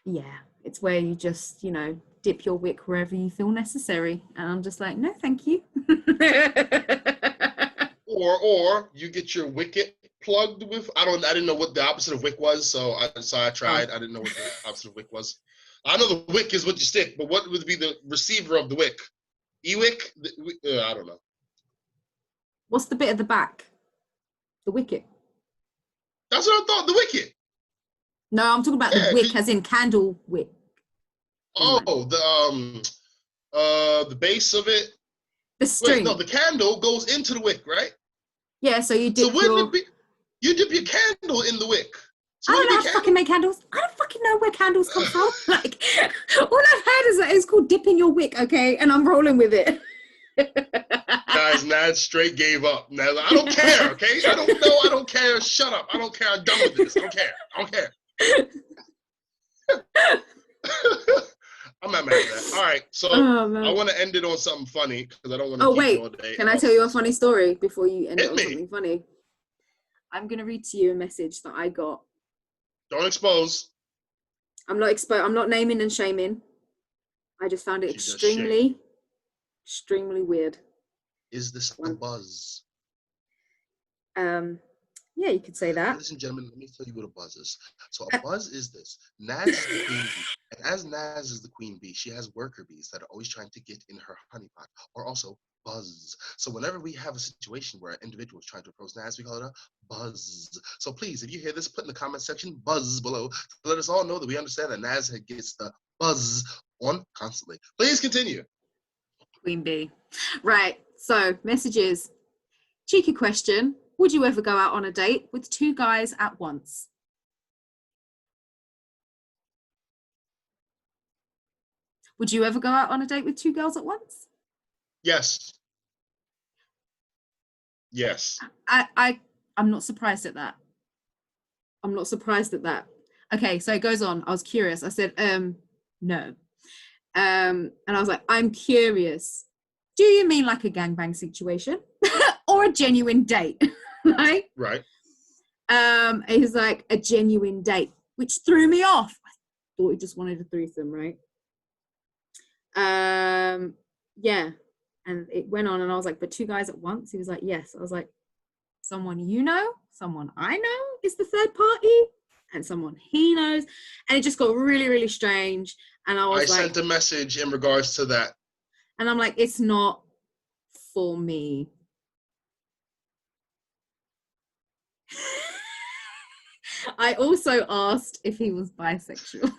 Yeah. It's where you just, dip your wick wherever you feel necessary. And I'm just like, no, thank you. or you get your wicket plugged with, I didn't know what the opposite of wick was, so I tried. I didn't know what the opposite of wick was. I know the wick is what you stick, but what would be the receiver of the wick? E-wick? I don't know. What's the bit at the back? The wicket. That's what I thought, the wicket. No, I'm talking about the wick as in candle wick. Oh, the base of it. The string. Wait, no, the candle goes into the wick, right? Yeah, so you dip you dip your candle in the wick. So I don't know how to fucking make candles. I don't fucking know where candles come from. Like, all I've heard is that it's called dipping your wick, okay? And I'm rolling with it. Guys, Nad straight gave up. Nad, I don't care, okay? I don't know. I don't care. Shut up. I don't care. I'm done with this. I don't care. I'm not mad at that. All right, so I want to end it on something funny because I don't want to keep you all day. Can I tell you a funny story before you end it on something funny? I'm going to read to you a message that I got. Don't expose. I'm not naming and shaming. I just found it extremely weird. Is this a buzz? Yeah, you could say that. Ladies and gentlemen, let me tell you what a buzz is. So a buzz is this. Naz is the queen bee. And as Naz is the queen bee, she has worker bees that are always trying to get in her honeypot, or also buzz. So whenever we have a situation where an individual is trying to approach Naz, we call it a buzz. So please, if you hear this, put in the comment section buzz below to let us all know that we understand that Naz gets the buzz on constantly. Please continue. Queen bee. Right. So messages. Cheeky question. Would you ever go out on a date with 2 guys at once? Would you ever go out on a date with 2 girls at once? Yes. Yes. I'm not surprised at that. I'm not surprised at that. Okay, so it goes on. I was curious. I said, no. And I was like, I'm curious. Do you mean like a gangbang situation or a genuine date? Right? Right. It was like a genuine date, which threw me off. I thought he just wanted a threesome, right? Yeah. And it went on, and I was like, but 2 guys at once? He was like, yes. I was like, someone you know, someone I know is the third party, and someone he knows. And it just got really, really strange. And I sent a message in regards to that. And I'm like, it's not for me. I also asked if he was bisexual.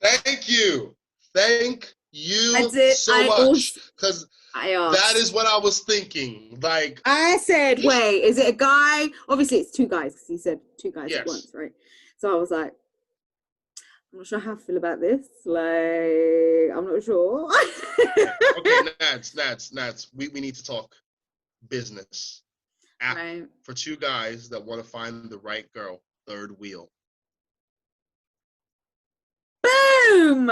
Thank you. Thank you so much. Because that is what I was thinking. Like, I said, wait, is it a guy? Obviously, it's 2 guys, because he said 2 guys at once, right? So I was like, I'm not sure how I feel about this. Like, I'm not sure. Okay, Nats, we need to talk business. App right. For 2 guys that want to find the right girl. Third wheel. Boom!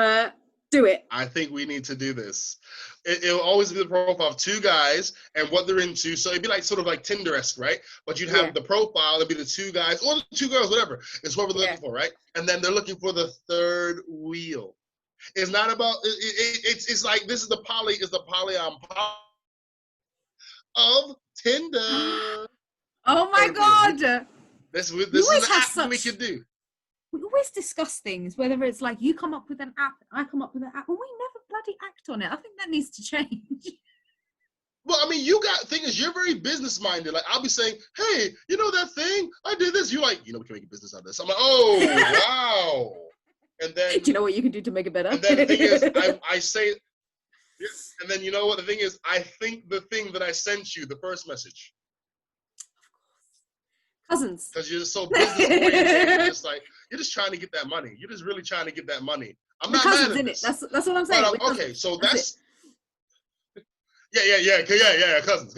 Do it. I think we need to do this. It'll always be the profile of 2 guys and what they're into. So it'd be like sort of like Tinder-esque, right? But you'd have the profile, it'd be the 2 guys or the 2 girls, whatever. It's what we're looking for, right? And then they're looking for the third wheel. It's not about it's like this is the poly of Tinder. Oh my God! This is an app we can do. We always discuss things, whether it's like you come up with an app, I come up with an app, and we never bloody act on it. I think that needs to change. Well, I mean, thing is, you're very business minded. Like, I'll be saying, hey, you know that thing? I did this. You're like, we can make a business out of this. I'm like, oh, wow. And then, do you know what you can do to make it better? And then the thing is, I say, and then you know what the thing is? I think the thing that I sent you, the first message. Cousins. Because you're just so business oriented. You're just trying to get that money. You're just really trying to get that money. I'm not mad at this. That's what I'm saying. But, okay, so that's yeah, cousins.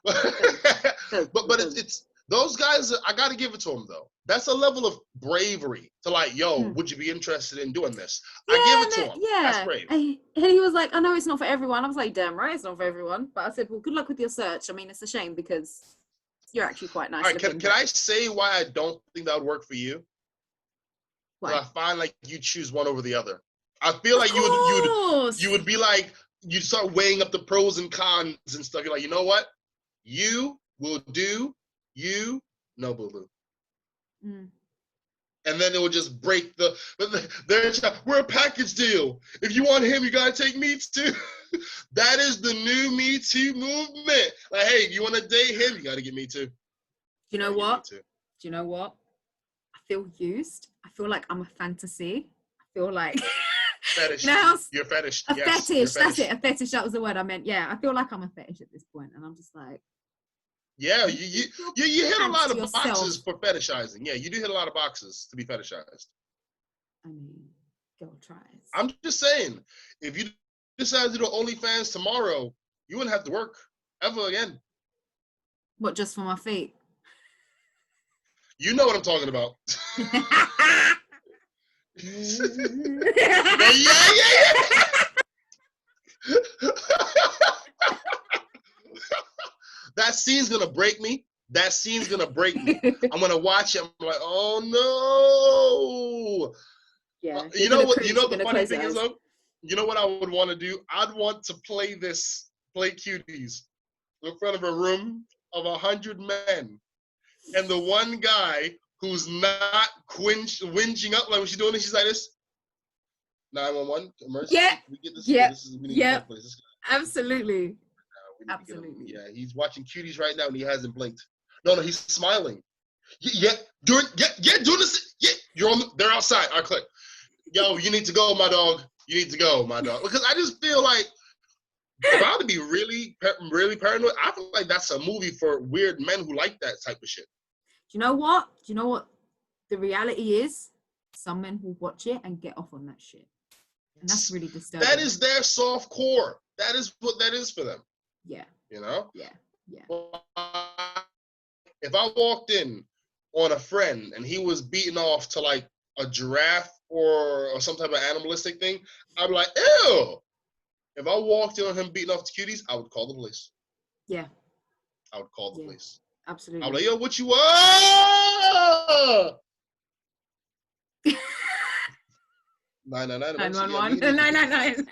but it's those guys. I got to give it to them though. That's a level of bravery to like, would you be interested in doing this? I give it to him. Yeah, that's brave. And he was like, I know it's not for everyone. I was like, damn right, it's not for everyone. But I said, well, good luck with your search. I mean, it's a shame because you're actually quite nice. All right, can I say why I don't think that would work for you? Why? I find like you choose one over the other. I feel like you would be like, you start weighing up the pros and cons and stuff. You're like, you know what? You will do you, no boo-boo. And then it will just break we're a package deal. If you want him, you gotta take me too. That is the new Me Too movement. Like, hey, you want to date him? You got to get me too. Do you know what? Do you know what? I feel used. I feel like I'm a fantasy. I feel like fetish. You're fetish. A fetish. That's it. A fetish. That was the word I meant. Yeah, I feel like I'm a fetish at this point, and I'm just like. Yeah, you hit a lot of boxes for fetishizing. Yeah, you do hit a lot of boxes to be fetishized. I mean, girl tries. I'm just saying, if you decide to do OnlyFans tomorrow, you wouldn't have to work ever again. What, just for my feet? You know what I'm talking about. That scene's gonna break me. That scene's gonna break me. I'm gonna watch it. I'm like, oh no. Yeah. You know what? You know the funny thing is, though. You know what I would want to do? I'd want to play Cuties in front of a room of 100 men and the one guy who's not whinging up, like when she's doing it, she's like this. 911 emergency. Yeah. We get this. Yeah. We need to help with this. Absolutely. We need to get him. Absolutely. Yeah, he's watching Cuties right now and he hasn't blinked. No, he's smiling. Yeah, doing this. Yeah, they're outside. All right, click. Yo, you need to go, my dog. You need to go, my dog. Because I just feel like if I were to be really, really paranoid, I feel like that's a movie for weird men who like that type of shit. Do you know what? The reality is? Some men will watch it and get off on that shit. And that's really disturbing. That is their soft core. That is what that is for them. Yeah. You know? Yeah. Yeah. If I walked in on a friend and he was beaten off to like a giraffe or some type of animalistic thing, I'd be like, ew. If I walked in on him beating off the Cuties, I would call the police. Yeah. I would call the police. Absolutely. I'd be like, yo, what you want? 999. 911. 999.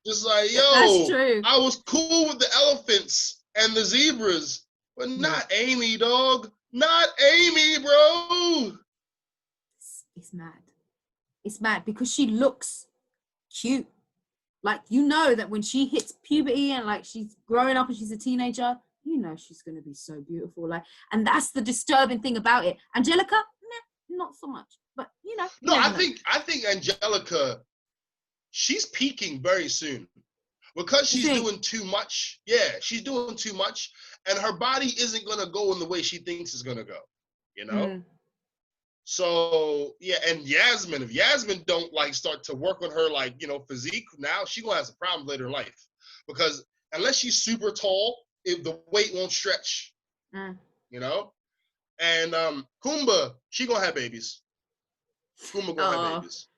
Just like, yo, that's true. I was cool with the elephants and the zebras, but not Amy, dog. Not Amy, bro. It's mad. It's mad because she looks cute. Like, you know that when she hits puberty and like she's growing up and she's a teenager, you know she's gonna be so beautiful. Like, and that's the disturbing thing about it. Angelica, not so much. But you know. No, I think Angelica, she's peaking very soon. Because she's doing too much. Yeah, she's doing too much. And her body isn't gonna go in the way she thinks it's gonna go. You know? Mm. So yeah, and Yasmin, if Yasmin don't like start to work on her like, you know, physique, now she gonna have some problems later in life. Because unless she's super tall, if the weight won't stretch. You know? And Kumba, she gonna have babies. Kumba gonna have babies.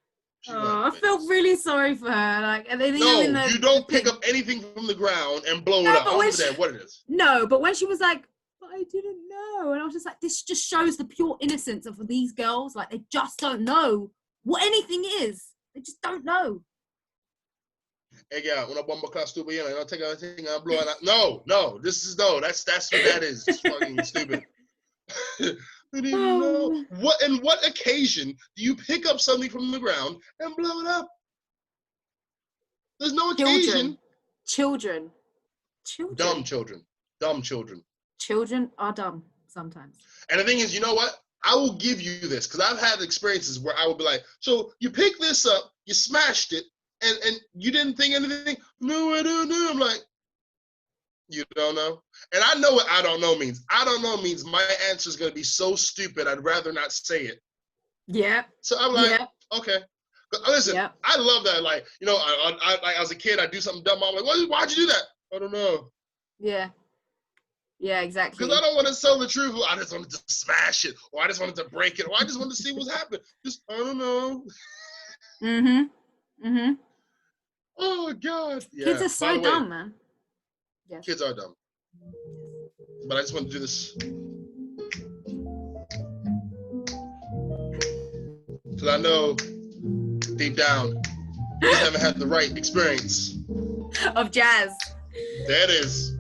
I felt really sorry for her. Like, and they you don't pick up anything from the ground and blow it up. I don't know what it is. No, but when she was like, but I didn't know, and I was just like, this just shows the pure innocence of these girls. Like, they just don't know what anything is. They just don't know. Hey, yeah, una bomba stupid, you know, don't take anything and blow it up. No, that's what that is. It's fucking stupid. I didn't know. What occasion do you pick up something from the ground and blow it up? There's no occasion. Children. Dumb children. Children are dumb sometimes. And the thing is, you know what? I will give you this because I've had experiences where I would be like, so you pick this up, you smashed it, and you didn't think anything? No, I don't know. I'm like, you don't know? And I know what I don't know means. I don't know means my answer is going to be so stupid, I'd rather not say it. Yeah. So I'm like, okay. Listen, I love that. Like, you know, I as a kid, I do something dumb. I'm like, why'd you do that? I don't know. Yeah. Yeah, exactly. Because I don't want to tell the truth. I just wanted to smash it, or I just wanted to break it, or I just wanted to see what's happening. Just, I don't know. Oh, God. Yeah. Kids are so dumb, man. Yes. Kids are dumb. But I just want to do this. Because I know deep down, you haven't had the right experience. Of jazz. There it is.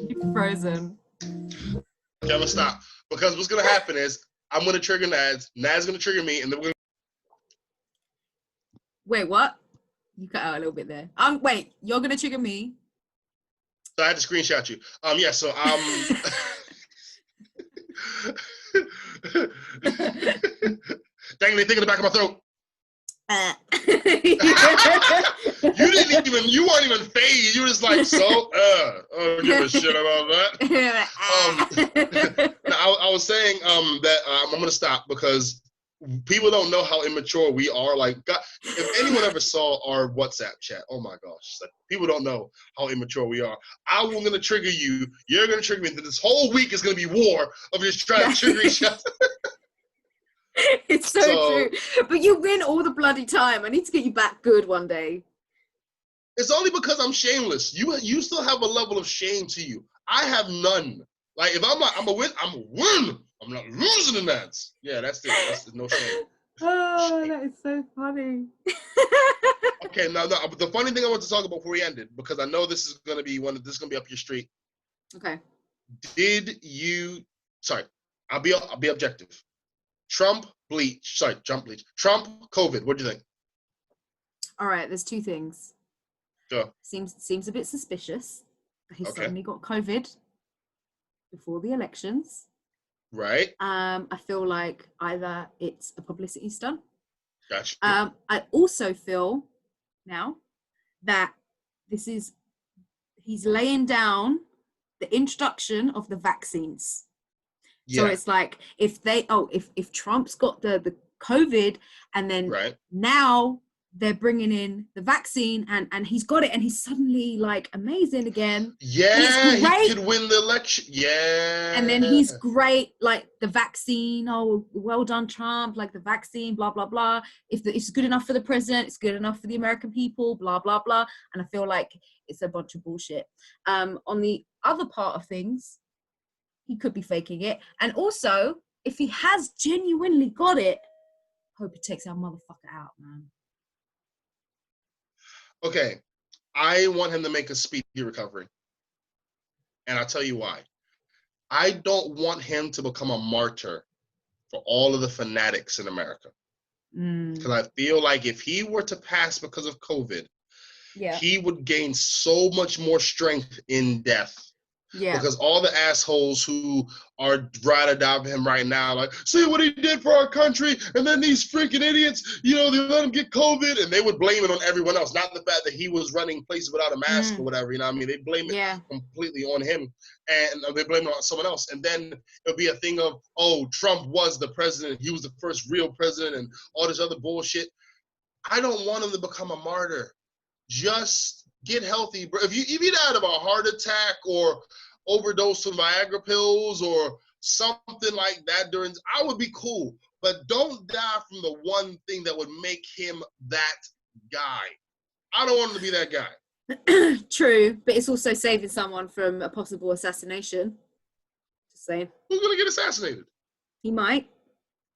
You're frozen. Okay, I'm going to stop. Because what's going to happen is I'm going to trigger Nads. Nads going to trigger me, and then we're going to... Wait, what? You cut out a little bit there. Wait, you're going to trigger me? So I had to screenshot you. Yeah, so dangling thing in the back of my throat. You weren't even phased. You were just like, I don't give a shit about that. I was saying that I'm gonna stop because people don't know how immature we are. Like, God, if anyone ever saw our WhatsApp chat, oh my gosh, like, people don't know how immature we are. I'm gonna trigger you. You're gonna trigger me. This whole week is gonna be war of just trying to trigger each other. It's so true. But you win all the bloody time. I need to get you back good one day. It's only because I'm shameless. You still have a level of shame to you. I have none. Like, if I'm like, I'm a win, I'm a win. I'm not losing in that. Yeah, that's it. That's no shame. Oh, that is so funny. Okay, now the funny thing I want to talk about before we end it, because I know this is gonna be up your street. Okay. Did you? Sorry, I'll be objective. Trump bleach. Trump COVID. What do you think? All right. There's two things. Sure. Seems a bit suspicious. He Okay. suddenly got COVID before the elections. Right. I feel like either it's a publicity stunt. Gotcha. I also feel now that he's laying down the introduction of the vaccines. Yeah. So it's like if Trump's got the COVID and then now they're bringing in the vaccine and he's got it and he's suddenly like amazing again. Yeah, he could win the election. Yeah. And then he's great, like the vaccine. Oh, well done, Trump. Like the vaccine, blah, blah, blah. If it's good enough for the president, it's good enough for the American people, blah, blah, blah. And I feel like it's a bunch of bullshit. On the other part of things, he could be faking it. And also, if he has genuinely got it, hope he takes our motherfucker out, man. Okay, I want him to make a speedy recovery. And I'll tell you why. I don't want him to become a martyr for all of the fanatics in America. Because I feel like if he were to pass because of COVID, he would gain so much more strength in death. Yeah. Because all the assholes who are ride or die for him right now, like, see what he did for our country, and then these freaking idiots, they let him get COVID, and they would blame it on everyone else, not the fact that he was running places without a mask or whatever, you know what I mean? They blame it completely on him, and they blame it on someone else. And then it'll be a thing of, oh, Trump was the president, he was the first real president, and all this other bullshit. I don't want him to become a martyr. Just get healthy, bro. If you died of a heart attack or overdose of Viagra pills or something like that I would be cool. But don't die from the one thing that would make him that guy. I don't want him to be that guy. True, but it's also saving someone from a possible assassination. Just saying. Who's gonna get assassinated? He might.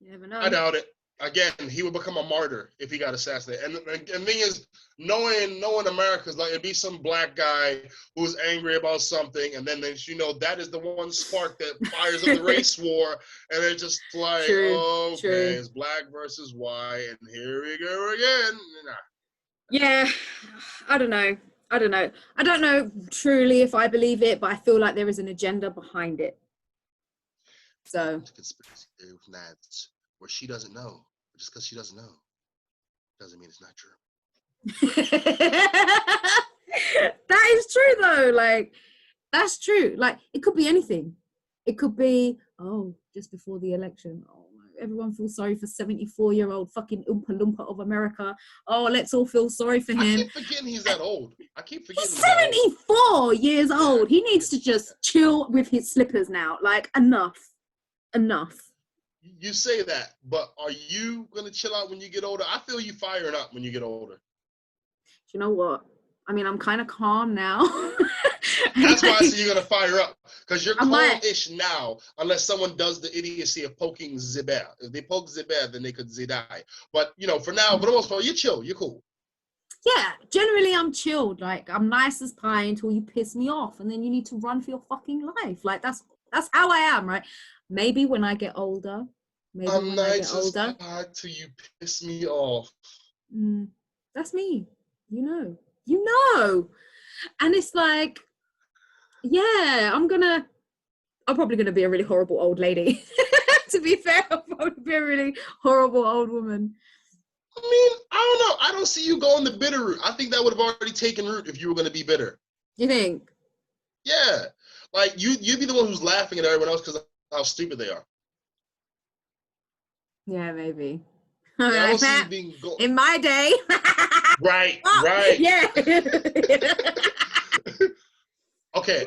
You never know. I doubt it. Again, he would become a martyr if he got assassinated. And the thing is, knowing America's like, it'd be some black guy who's angry about something, and then that is the one spark that fires up the race war, and they're just like, true. It's black versus white, and here we go again. Nah. Yeah, I don't know. I don't know truly if I believe it, but I feel like there is an agenda behind it. So. It's a conspiracy theory with Nads, where she doesn't know. Just because she doesn't know doesn't mean it's not true. That is true though. Like, that's true. Like, it could be anything. It could be, just before the election, everyone feels sorry for 74-year-old fucking Oompa Loompa of America. Oh, let's all feel sorry for him. I keep forgetting he's that old. He's 74 years old. He needs to just chill with his slippers now. Like, enough. You say that, but are you going to chill out when you get older? I feel you firing up when you get older. You know what? I mean, I'm kind of calm now. That's why I say you're going to fire up. Because you're calm-ish now, unless someone does the idiocy of poking the bear. If they poke the bear, then they could die. But, for now, for the most part, you're chill. You're cool. Yeah, generally I'm chilled. Like, I'm nice as pie until you piss me off. And then you need to run for your fucking life. Like, that's how I am, right? Maybe when I get older. I'm nice as pie till you piss me off. That's me. You know. And it's like, yeah, I'm probably gonna be a really horrible old lady. To be fair, I'll probably be a really horrible old woman. I mean, I don't know. I don't see you going the bitter route. I think that would have already taken root if you were gonna be bitter. You think? Yeah. Like, you'd be the one who's laughing at everyone else because of how stupid they are. Yeah, maybe. Yeah, I don't see you being in my day. Right. Yeah. Okay.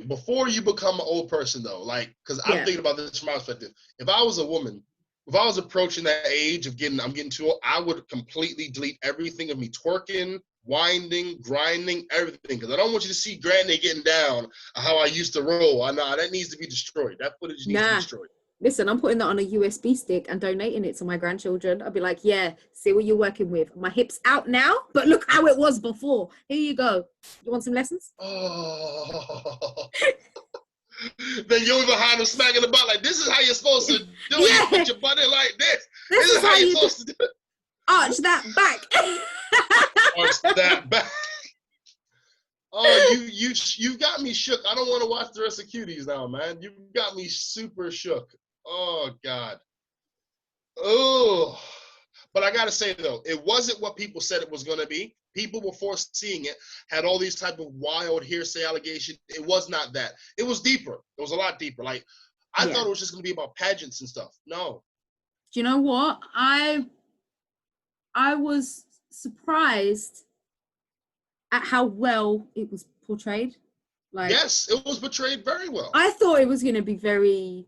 Before you become an old person, though, like, because I'm thinking about this from my perspective. If I was a woman, if I was approaching that age of I'm getting too old, I would completely delete everything of me twerking, winding, grinding, everything. Because I don't want you to see Granny getting down how I used to roll. I know that needs to be destroyed. That footage needs to be destroyed. Listen, I'm putting that on a USB stick and donating it to my grandchildren. I'll be like, yeah, see what you're working with. My hip's out now, but look how it was before. Here you go. You want some lessons? Oh. Then you're behind them smacking the butt like, this is how you're supposed to do it. Yeah. You put your butt in like this. This is how you're supposed to do it. Arch that back. Arch that back. Oh, you got me shook. I don't want to watch the rest of Cuties now, man. You got me super shook. Oh, God. Oh. But I got to say, though, it wasn't what people said it was going to be. People were foreseeing it, had all these type of wild hearsay allegations. It was not that. It was deeper. It was a lot deeper. Like, I thought it was just going to be about pageants and stuff. No. Do you know what? I was surprised at how well it was portrayed. Like, yes, it was portrayed very well. I thought it was going to be very,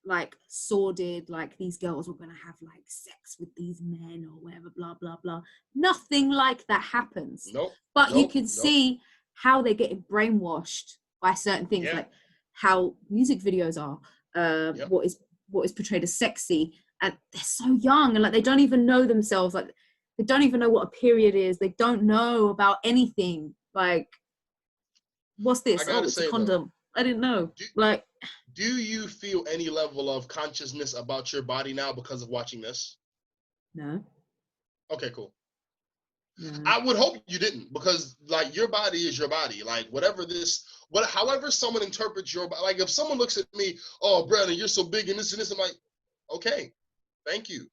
like, sordid, like these girls were going to have like sex with these men or whatever, blah blah blah. Nothing like that happens. But you can see how they're getting brainwashed by certain things, like how music videos are, what is portrayed as sexy, and they're so young and like they don't even know themselves, like they don't even know what a period is, they don't know about anything. Like, what's this? Oh, it's a condom. Though, I didn't know. Do you feel any level of consciousness about your body now because of watching this? No. Okay, cool. No. I would hope you didn't, because like your body is your body. Like however someone interprets your body. Like if someone looks at me, oh, Brandon, you're so big and this and this, I'm like, okay, thank you.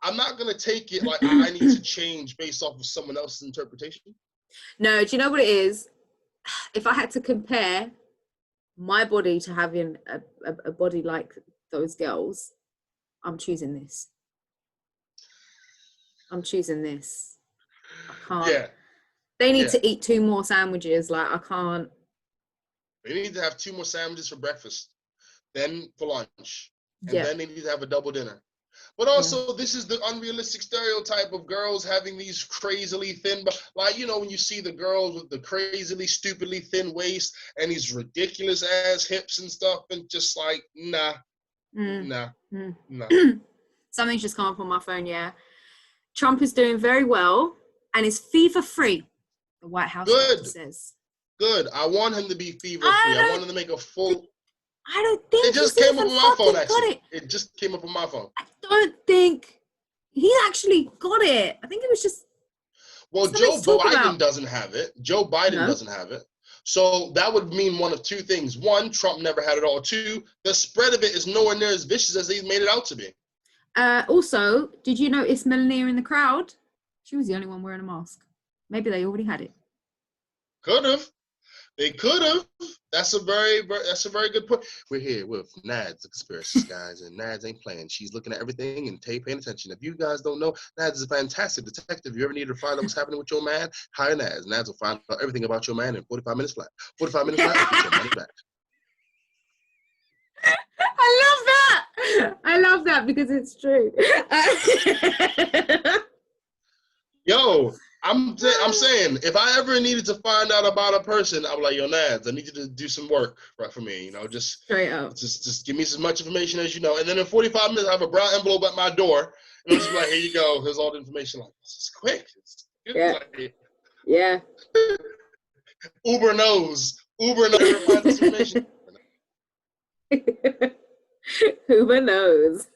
I'm not gonna take it like I need to change based off of someone else's interpretation. No, do you know what it is? If I had to compare my body to having a body like those girls, I'm choosing this. I can't. Yeah. They need to eat 2 more sandwiches. Like, I can't. They need to have 2 more sandwiches for breakfast, then for lunch, and then they need to have a double dinner. But also, this is the unrealistic stereotype of girls having these crazily thin, like, you know, when you see the girls with the crazily, stupidly thin waist and these ridiculous ass hips and stuff, and just like, nah. Something's just come up on my phone, Trump is doing very well and is fever-free, the White House says. Good. I want him to be fever-free. I want him to make a full... I don't think it just came up on my phone, actually. It just came up on my phone. I don't think he actually got it. I think it was just... Well, Joe Biden doesn't have it. Joe Biden doesn't have it. So that would mean one of 2 things. 1, Trump never had it all. 2, the spread of it is nowhere near as vicious as he's made it out to be. Also, did you notice Melania in the crowd? She was the only one wearing a mask. Maybe they already had it. Could have. They could have. That's a very good point. We're here with Nads, the conspiracy guys, and Nads ain't playing. She's looking at everything and paying attention. If you guys don't know, Nads is a fantastic detective. If you ever need to find out what's happening with your man, hire Nads. Nads will find out everything about your man in 45 minutes flat. 45 minutes flat, get your money back. I love that because it's true. Yo, I'm saying, if I ever needed to find out about a person, I'm like, yo, Nads, I need you to do some work for me. You know, just straight up. Just give me as much information as you know. And then in 45 minutes, I have a brown envelope at my door. And I'm just like, here you go. Here's all the information. Like, this is quick. Yeah. Uber knows where to find this information. Uber knows.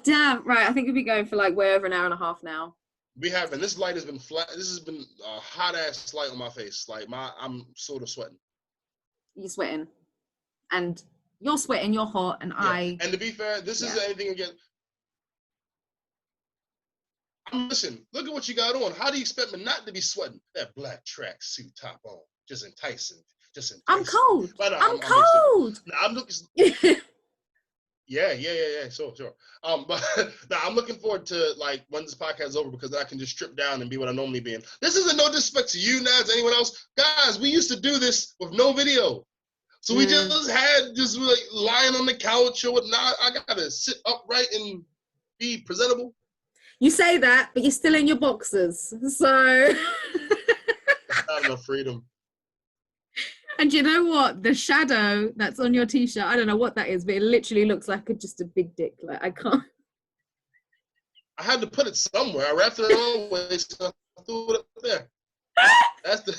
Damn, right. I think we'll be going for like way over an hour and a half now. We have, and this light has been flat. This has been a hot ass light on my face. Like I'm sort of sweating. You're sweating, and you're sweating. You're hot, and I. And to be fair, this isn't anything again. Listen, look at what you got on. How do you expect me not to be sweating? That black track suit top on, just enticing. I'm cold. I'm cold. I'm looking. Yeah. Sure. But now I'm looking forward to like when this podcast is over, because then I can just strip down and be what I normally be in. This isn't no disrespect to you, Nads, anyone else. Guys, we used to do this with no video. So we just like lying on the couch or whatnot. I gotta sit upright and be presentable. You say that, but you're still in your boxers. So That's not enough freedom. And you know what? The shadow that's on your t-shirt, I don't know what that is, but it literally looks like just a big dick. Like, I can't. I had to put it somewhere. I wrapped it around waist, so I threw it up there. That's the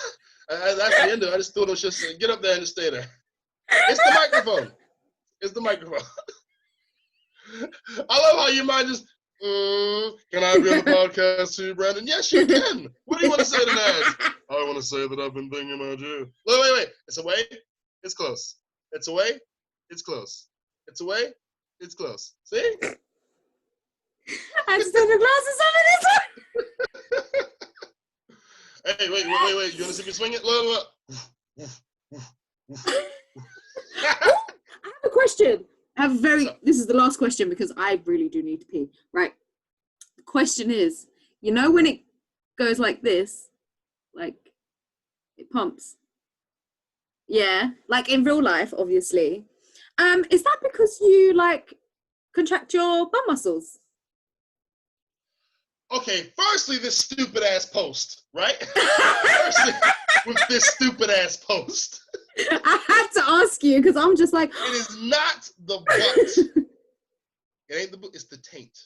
end of it. I just threw it on shit. Get up there and just stay there. It's the microphone. It's the microphone. I love how your mind just, can I be on the podcast too, Brandon? Yes, you can. What do you want to say to that? I want to say that I've been thinking about you. Wait. It's away. It's close. It's away. It's close. It's away. It's close. See? I just took the glasses off of this one. Hey, wait. You want to see me swing it? Look. I have a question. This is the last question because I really do need to pee. Right. The question is, you know when it goes like this, like it pumps. Yeah. Like in real life, obviously. Is that because you like contract your bum muscles? Okay, firstly, this stupid ass post, right? Firstly, with this stupid ass post. I had to ask you because I'm just like, it is not the butt. It ain't the butt. It's the taint.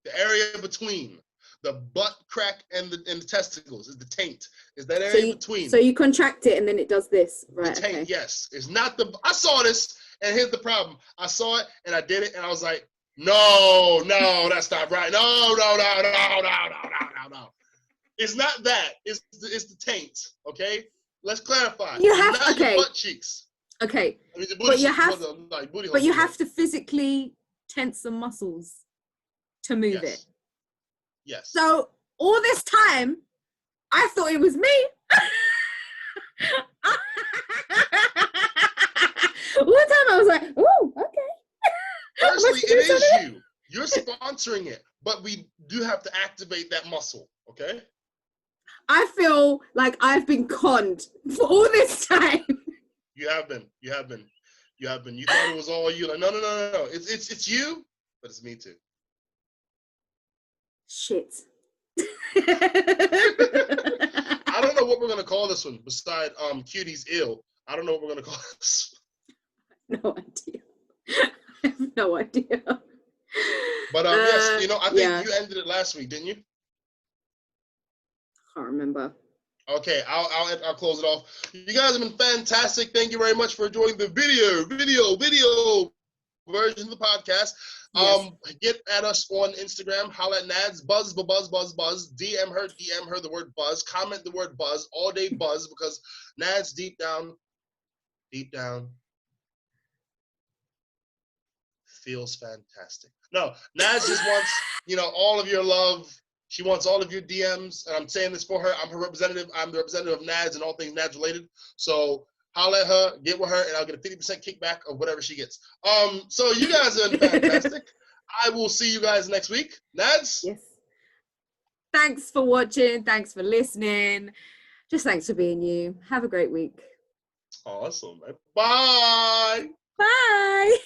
The area between the butt crack and the testicles is the taint. Is that area between? So you contract it and then it does this, right? The taint, okay. Yes. It's not the. I saw this, and here's the problem. I saw it and I did it, and I was like, no, that's not right. No. It's not that. It's the taint. Okay. Let's clarify. You have not your butt cheeks. Okay. I mean, but you have. But you have to physically tense some muscles to move it. Yes. So all this time, I thought it was me. All the time I was like, oh, okay. Firstly, it is you. You're sponsoring it, but we do have to activate that muscle, okay? I feel like I've been conned for all this time. You have been. You thought it was all you. Like, no. It's you, but it's me too. Shit. I don't know what we're gonna call this one beside Cuties ill. I don't know what we're gonna call this. No idea. I have no idea. But yes, I think you ended it last week, didn't you? I can't remember. Okay, I'll close it off. You guys have been fantastic. Thank you very much for enjoying the video version of the podcast. Yes. Get at us on Instagram. Holla at Nads. Buzz. DM her the word buzz. Comment the word buzz. All day buzz because Nads deep down feels fantastic. No, Nads just wants, all of your love. She wants all of your DMs, and I'm saying this for her. I'm her representative. I'm the representative of Nads and all things Nads related. So holla at her, get with her, and I'll get a 50% kickback of whatever she gets. So you guys are fantastic. I will see you guys next week. Nads? Yes. Thanks for watching. Thanks for listening. Just thanks for being you. Have a great week. Awesome. Bye. Bye.